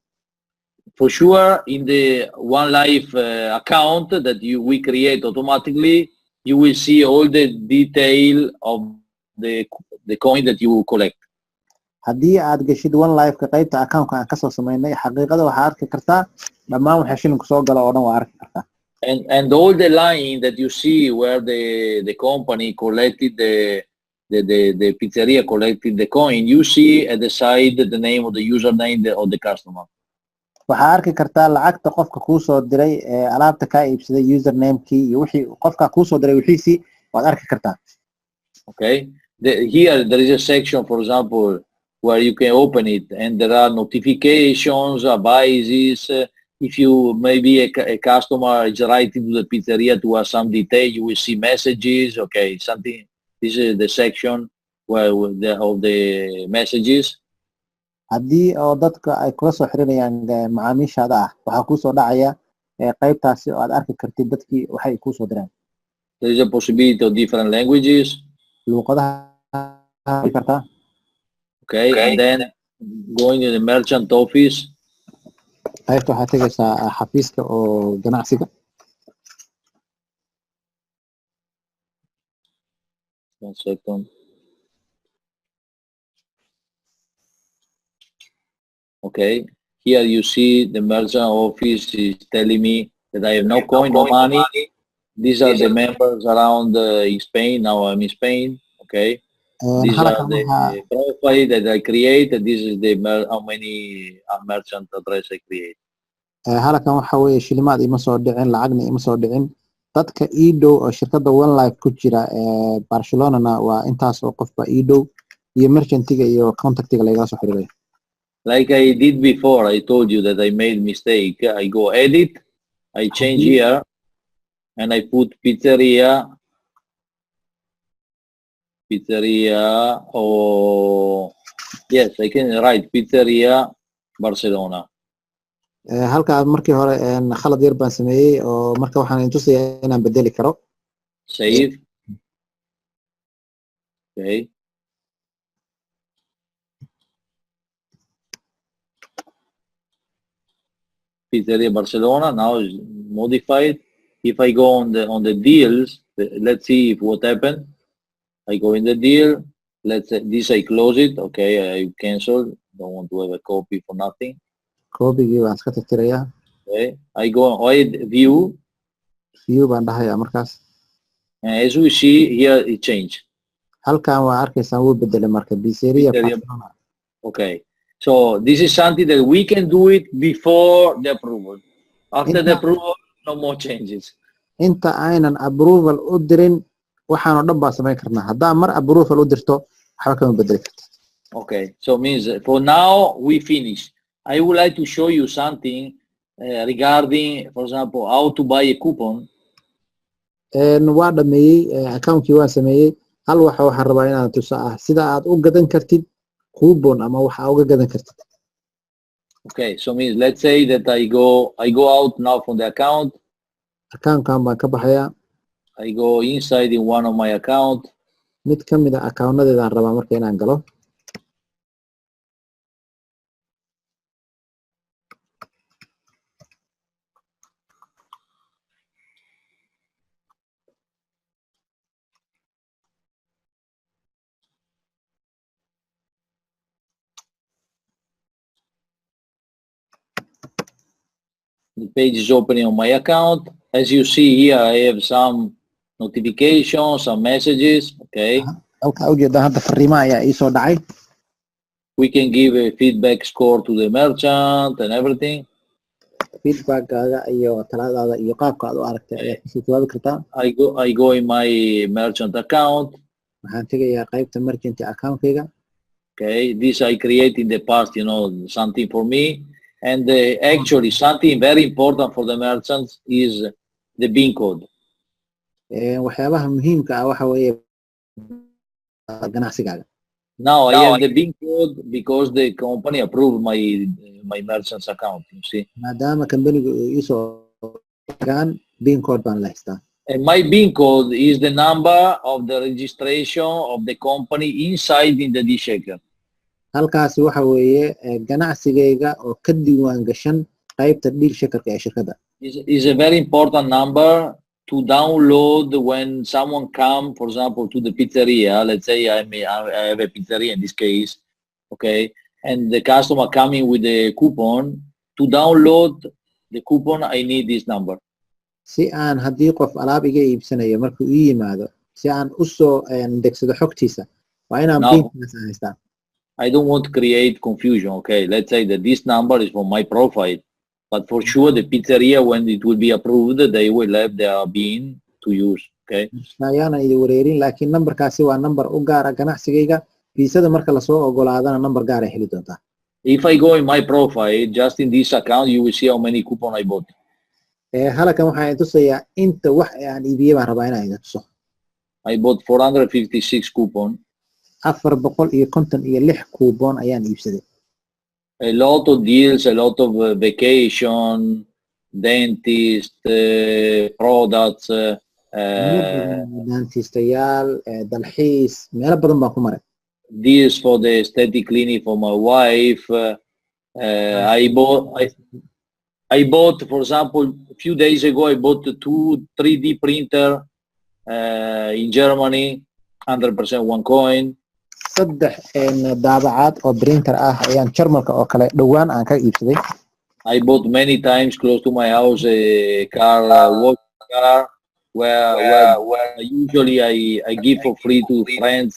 For sure, in the One Life account that we create automatically, you will see all the detail of the coin that you collect. haddii aad gashid One Life ka qaybta account aan ka soo sameynay xaqiiqada waxa arki kartaa dhammaan waxa shilinku soo galo oo dhan waa arki kartaa. And all the line that you see where the company collected the pizzeria collected the coin, you see at the side the name of the username of the customer. waxaa arki kartaa lacagta qofka kuu soo diray ee alaabta ka iibsaday username-kii iyo wixii qofka kuu soo diray wixiisii waad arki kartaa. Okay, here there is a section, for example, where you can open it and there are notifications, advices. If you maybe a customer is writing to the pizzeria to have some detail, you will see messages. Okay, something. This is the section where of the messages. haddii oo dadka ay kula soo xirinayaan macaamiishaada ah waxaa kuu soo dhacaya qaybtaasi oo aad arki kartid dadkii waxay kuu soo direen. There is a possibility of different languages. luuqadaha kartaa. Okay, and then going to the merchant office. qaybta waxaad tegaysaa xafiiska oo ganacsiga. One second. Okay, here you see the merchant office is telling me that I have no coin, no money. These are the members around in Spain. Now I'm in Spain. Okay, these are the profile that I create. This is the how many merchant address I create. halkan waxa weeye shilimaad ima soo dhicin lacagna ima soo dhicin dadka ii dhow oo shirkadda One Life ku jira ee Barcelona waa intaas oo qofba ii dhow iyo merchantiga iyo contactiga laga soo xiriiray. Like I did before, I told you that I made mistake. I go edit, I change here, and I put pizzeria, or yes, I can write pizzeria Barcelona. halka markii hore khalad yar baan sameeyay oo marka waxaan intusayaa inaan bedeli karo. Save. Okay. Pizzeria Barcelona now is modified. If I go on the deals, let's see if what happened. I go in the deal. Let's say this I close it. Okay, I cancel. Don't want to have a copy for nothing. Copy-gii waan iska tirtirayaa. Okay, I go on view. View baan dhahayaa markaas. As we see here, it changed. halkan waa arkaysaa wuu bedelay marka pizzeria Barcelona. Okay, so this is something that we can do it before the approval. After the approval, no more changes. inta aynan approval u dirin waxaan oo dhan baa samayn karnaa. haddaa mar approval u dirto waxba kama bedeli kartid. Okay, so means for now we finish. I would like to show you something regarding, for example, how to buy a coupon. waa dhameeyey account-kii waa sameeyey hal waxaan rabaa inaan tuso sida aad u gadan kartid coupon ama waxa uga gadan kartid. Okay, so means let's say that I go out now from the account. Account-kan baan ka baxayaa. I go inside in one of my account. Mid ka mid ah account-nadeedaan rabaa marka inaan galo. The page is opening on my account. As you see here, I have some notifications, some messages. Okay. Halka ujeeda hadda fariimaha ayaa ii soo dhacay. We can give a feedback score to the merchant and everything. Feedback-gaaga iyo taladaada iyo qaabka aad u aragtay ayaad kusoo jawaabi kartaa. I go in my merchant account. Waxaan tegayaa qaybta merchant account-kayga. Okay, this I create in the past, you know, something for me. And actually, something very important for the merchants is the BIN code. Waxyaabaha muhiimka ah waxa weeye ganacsigaaga. Now I have the BIN code because the company approved my merchant's account. You see. Maadaama company-gu ii soo gaan BIN code baan la haystaa. And my BIN code is the number of the registration of the company inside in the Dealshakker. Halkaasi waxa weeye ganacsigayga oo ka diiwaan gashan qaybta Dealshakkerka ee shirkadda. Is a very important number to download when someone come, for example, to the pizzeria. Let's say I have a pizzeria in this case, okay, and the customer coming with the coupon. To download the coupon, I need this number. Si aan haddii qof alaab iga iibsanayo markuu ii yimaado si aan u soo degsado xogtiisa waa inaan BIN-kaas haystaa. I don't want to create confusion. Okay, let's say that this number is for my profile, but for sure the pizzeria, when it will be approved, they will have their BIN to use. Okay. Ayaanan idin wareerin laakiin numberkaasi waa number u gaara ganacsigayga fiisada marka lasoo ogolaadana number gaar ay heli doontaa. If I go in my profile, just in this account, you will see how many coupon I bought. Halkan waxaan tusayaa inta wax aan iibiyay baan rabaa inaan idin tuso. I bought 456 coupon. 456 coupon ayaan iibsaday. A lot of deals, a lot of vacation, dentist, products. Dentistayaal, dalxiis, meelo badan baan ku maray. Deals for the aesthetic clinic for my wife. I bought, for example, a few days ago, I bought 2 3D printer in Germany, 100% one coin. 3 daabacaad oo printer ah ayaan Jarmalka oo kale dhawaan aan ka iibsaday. I bought many times close to my house a car, wash car, where usually I give for free to friends.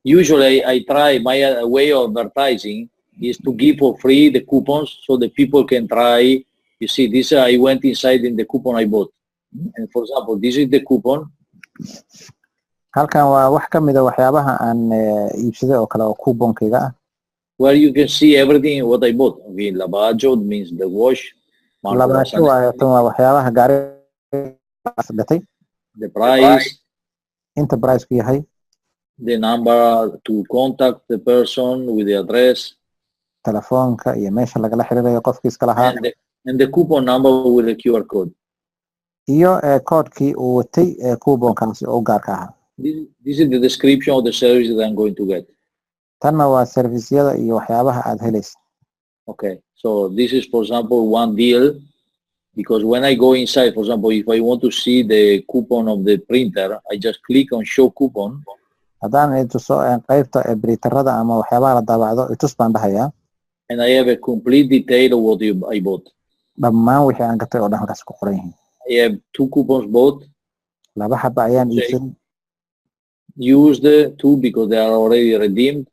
Usually I try, my way of advertising is to give for free the coupons so the people can try. You see, this I went inside in the coupon I bought. And for example, this is the coupon. Halkan waa wax ka mid ah waxyaabaha aan iibsaday oo kale oo coupon-kayga ah. Where you can see everything what I bought. Okay, lavaggio means the wash. Lavaggio waa waxyaabaha gaariga gatay. The price. Inta price ku yahay. The number to contact the person with the address. Telefoonka iyo meesha lagala xiriirayo qofkii iska lahaa. And the coupon number with the QR code. Iyo code-kii uu watay coupon-kaasi oo gaarka ahaa. This is the description of the service that I'm going to get. Tanna waa service-yada iyo waxyaabaha aad helayso. Okay, so this is, for example, one deal, because when I go inside, for example, if I want to see the coupon of the printer, I just click on show coupon. Haddaan tuso qaybta printerada ama waxyaabaha la daabacdo itus baan dhahayaa. And I have a complete detail of what I bought. Dhammaan wixii aan gatay oo dhan halkaas ku qoran yihiin. I have 2 coupons bought. 2 xaba ayaan iibsaday. Used 2 because they are already redeemed.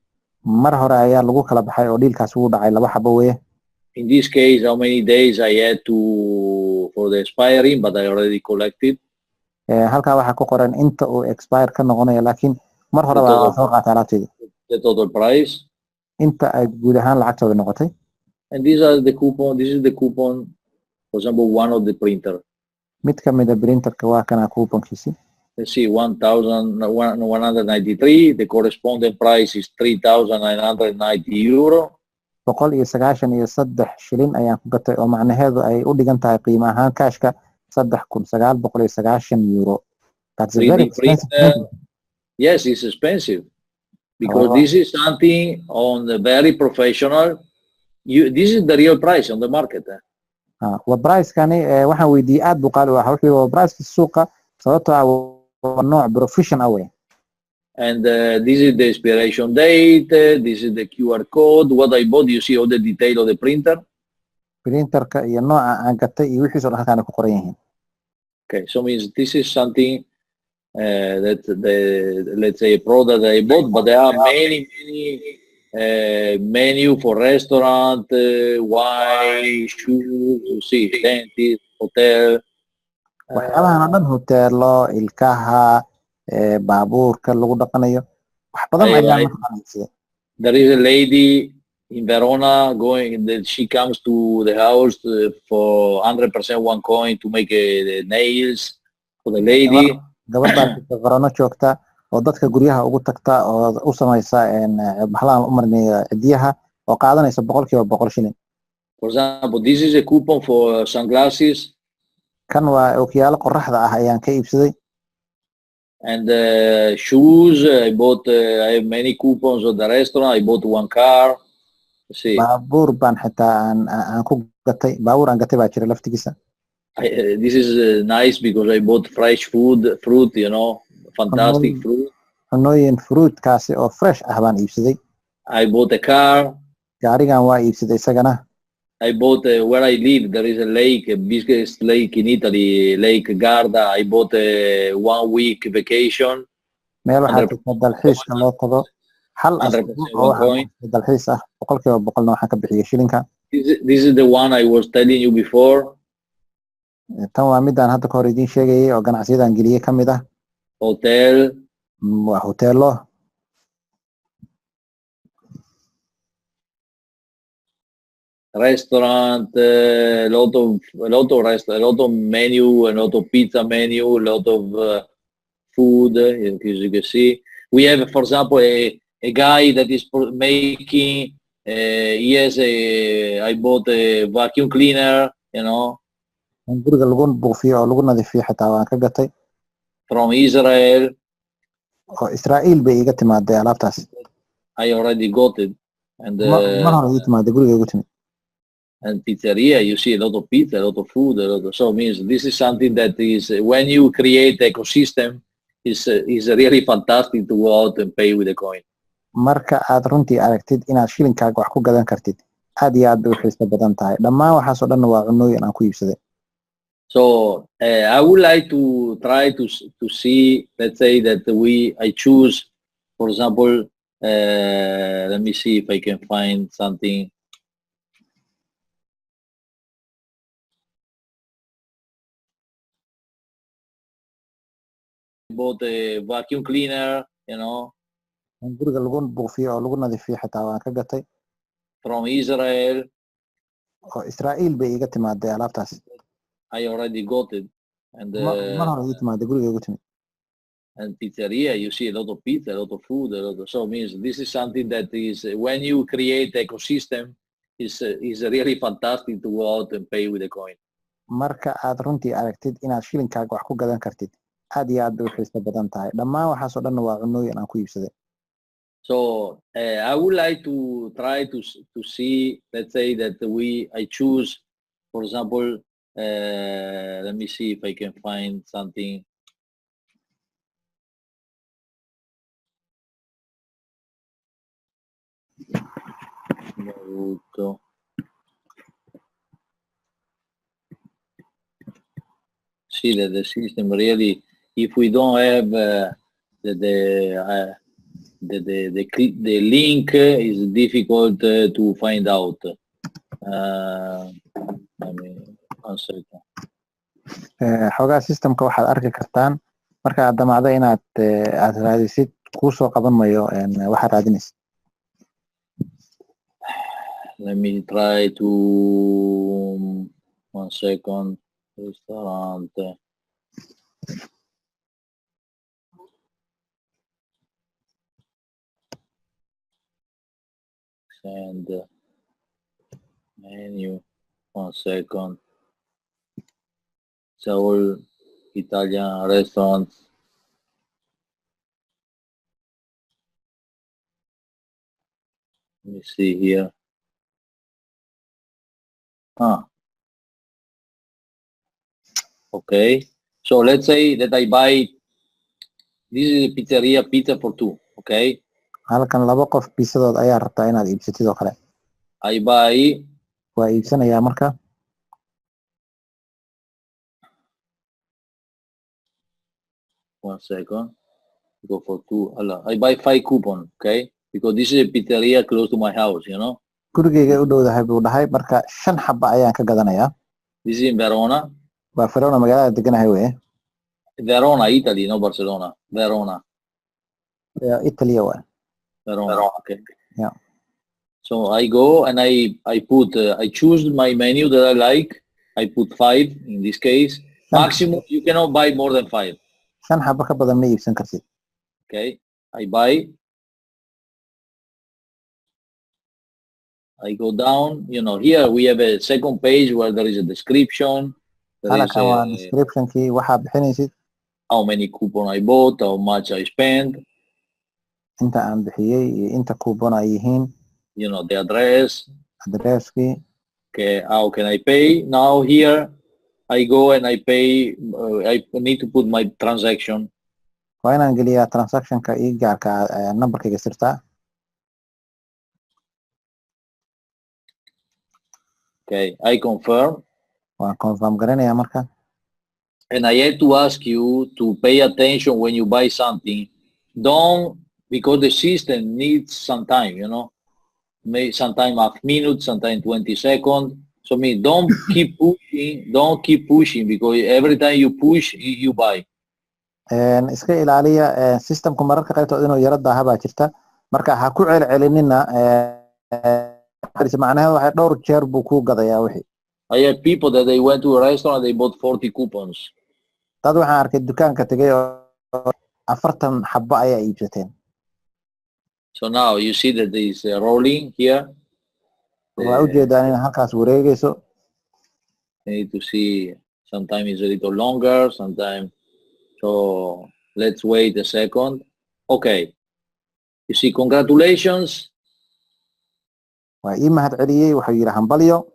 Mar hore ayaa lagu kala baxay oo dealkaas uu dhacay 2 xaba weeye. In this case, how many days I had to for the expiring, but I already collected. Halka waxa ku qoran inta uu expire ka noqonayo laakiin mar hore waa soo qaatay alaabteeda. the total price. inta ay guud ahaan lacagtooda noqotay. And these are the coupon. This is the coupon, for example, one of the printer. mid ka mid a printerka waa kana couponkiisi. Let's see, 1,193. The corresponding price is 3,990 euro. 193 shilin ayaan ku gatay oo macnaheedu ay u dhigan tahay qiimo ahaan kaashka 3,990 euro. That's a very expensive printer. Yes, it's expensive because this is something on the very professional. This is the real price on the market. Wa price kani waxaan weydiiyay aad buu qaali waxa wuxuu waa price suuqa sababtoo ah waa nooc professional way. And this is the expiration date, this is the QR code, what I bought, you see all the detail of the printer. Printerka iyo nooca aan gatay iyo wixii soo halkaan ku qoran yihiin. Okay, so means this is something that let's say a product that I bought, but there are many menu for restaurant, wine, shoes, you see, dentist, hotel. waxyaabahan oo dhan hoteelo, ilkaha, baabuurka lagu dhaqanayo wax badan ayaa maqanaysa. There is a lady in Verona going that she comes to the house for 100% one coin to make the nails for the lady. Gabadha Verona joogta oo dadka guryaha ugu tagta oo u samaysa bahlaan u marnay cidiyaha oo qaadanaysa 100% shilin. For example, this is a coupon for sunglasses. Kan waa ookiyaalo qorraxda ah ayaan ka iibsaday. And shoes, I bought, I have many coupons at the restaurant. I bought one car. See. Baabuur baan xitaa aan ku gatay, baabuur aan gatay baa jira laftigiisa. This is nice because I bought fresh fruit, you know, fantastic fruit. Cunooyin fruit kaasi oo fresh ah baan iibsaday. I bought a car. Gaarigan waa iibsaday isagana. I bought where I live. There is a lake, a biggest lake in Italy, Lake Garda. I bought a 1 week vacation. Meel waxaa jirta dalxiiska loo tago hal asbuuc dalxiis ah 100% waxaan ka bixiyay shilinka. This is the one I was telling you before. Tan waa midaan hadda ka hor idiin sheegayay oo ganacsiyadan geliyay ka mid ah. Hotel. Waa hoteelo. Restaurant, a lot of restaurant, a lot of menu, a lot of pizza menu, a lot of food, as you can see. We have, for example, a guy that is making, I bought a vacuum cleaner, you know. Guriga lagu buufiyo oo lagu nadiifiyo xitaa waan ka gatay. From Israel. oo Israel bay iga timaaday alaabtaas. I already got it. And ma hore iga timaaday guriga igu timid. And pizzeria, you see a lot of pizza, a lot of food, so it means this is something that is, when you create ecosystem, is really fantastic to go out and pay with a coin. Marka aad runtii aragtid inaad shilinkaaga wax ku gadan kartid aad iyo aad bay u xiiso badan tahay dhammaan waxaas oo dhan waa cunooyin aan ku iibsaday. So I would like to try to see, let's say that I choose, for example, let me see if I can find something. Bought a vacuum cleaner, you know. Guriga lagu buufiyo oo lagu nadiifiyo xitaa waan ka gatay. From Israel. oo Israel bay iga timaaday alaabtaas. I already got it. And ma hore iga timaaday guriga igu timid. And pizzeria, you see a lot of pizza, a lot of food, so it means this is something that is, when you create ecosystem, is really fantastic to go out and pay with a coin. Marka aad runtii aragtid inaad shilinkaaga wax ku gadan kartid aad iyo aad bay u xiiso badan tahay dhammaan waxaas oo dhan waa cunooyin aan ku iibsaday. So I would like to try to see, let's say that I choose, for example, let me see if I can find something. See that the system really, if we don't have the link is difficult to find out. I mean, one second. Xogaa systemka waxaad arki kartaan marka aad damacdo inaad raadisid kusoo qaban mayo waxa raadinaysa. Let me try to 1 second. Restaurant. Send menu. 1 second. Seoul Italian restaurants. Let me see here. Okay. So let's say that I buy, this is a pizzeria pizza for 2. Okay. halkan laba qof piisadood ayaa rabtaa inaad iibsatid oo kale. I buy. Waa iibsanayaa marka. One second. Go for 2. I buy 5 coupon. Okay. Because this is a pizzeria close to my house, you know. Gurigeyga u dhowdahay buu dhahay marka 5 xabba ayaan ka gadanayaa. This is in Verona. Waa Verona magaalada deganahay weeye. Verona, Italy, no Barcelona. Verona. Yeah, Italy waa. Verona. Okay. Yeah. So I go and I put, I choose my menu that I like. I put 5 in this case. Maximum, you cannot buy more than 5. 5 xabba ka badan ma iibsan kartid. Okay. I buy. I go down. You know, here we have a second page where there is a description. There is a description kii waxa bixinaysid. How many coupon I bought, how much I spent. Inta aan bixiyay iyo inta coupon ay yihiin. You know, the address. Addresskii. Okay, how can I pay? Now here I go and I pay. I need to put my transaction. Waa inaan geliyaa transactionka ii gaarka numberkayga sirta. Okay, I confirm. Waan confirm garanayaa marka. And I have to ask you to pay attention when you buy something. Don't, because the system needs some time, you know. Maybe sometime half minute, sometime 20 seconds. So don't keep pushing because every time you push, you buy. Iska ilaaliya systemku mararka qaybtood inuu yara daaha baa jirta. Marka ha ku celcelinina macnaheedu waxa dhowr jeer buu ku gadayaa wixii. I have people that they went to a restaurant, they bought 40 coupons. Dad waxaan arkay dukaanka tagay oo 40 xabba ayaa iibsateen. So now you see that there is rolling here. Waa u jeedaan in halkaas wareegayso. You need to see, sometimes it's a little longer, sometimes. So let's wait a second. Okay. You see, congratulations. Waa ii mahad celiyay wuxuu yiri hambalyo.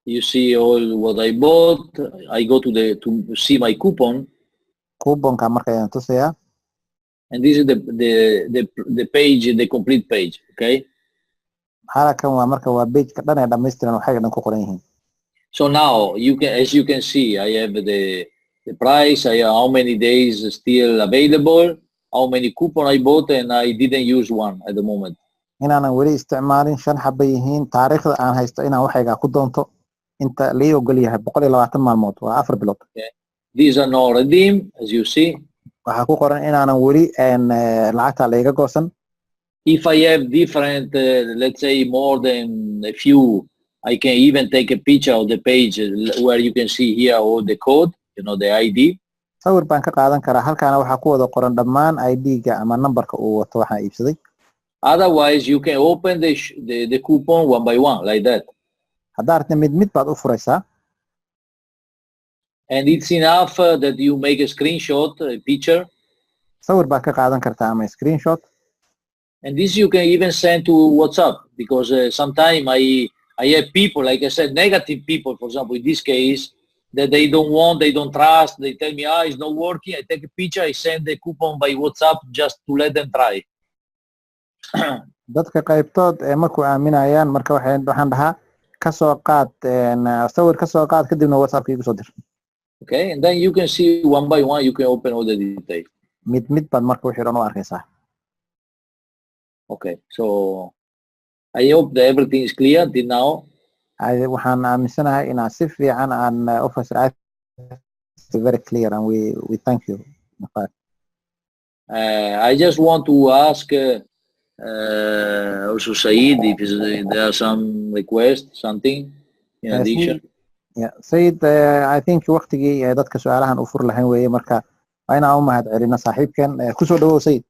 You see all what I bought. I go to see my coupon. Couponka marka ayaan tusayaa. And this is the page, the complete page. Okay. Halkan waa marka waa page ka dhan ee dhameystiran waxay dhan ku qoran yihiin. So now as you can see, I have the price, I have how many days still available, how many coupon I bought, and I didn't use one at the moment. Inaanan weli isticmaalin 5 xabba yihiin taariikhda aan haysto inaan waxayga ku doonto inta la ogol yahay 120 maalmood waa 4 bilood. Okay. These are not redeemed, as you see. Waxa ku qoran inaanan weli lacagta la iga goosan. If I have different, let's say more than a few, I can even take a picture of the page where you can see here all the code, you know, the ID. Sawir baan ka qaadan karaa halkaana waxa ku wada qoran dhammaan ID-ga ama numberka uu wato waxaan iibsaday. Otherwise, you can open the coupon one by one like that. Haddaad aragtid mid baad u furaysaa. And it's enough that you make a screenshot, a picture. Sawir baad ka qaadan kartaa ama screenshot. And this you can even send to WhatsApp because sometimes I have people, like I said, negative people, for example, in this case, that they don't want, they don't trust, they tell me, it's not working. I take a picture, I send the coupon by WhatsApp just to let them try. Dadka qaybtood markuu aaminayaan marka waxaan dhahaa ka soo qaad sawir ka soo qaad kadibna WhatsApp igu soo dir. Okay, and then you can see one by one, you can open all the details. Mid baad marka wixii dhan u arkaysaa. Okay, so I hope that everything is clear till now. Waxaan aaminsanahay inaan si fiican aan u fasiray very clear and we thank you. I just want to ask also Said if there are some requests, something in addition. Said, I think waqtigii dadka su'aalahan u fur lahayn weeye marka ayna u mahad celina saaxiibkan ku soo dhawow Said.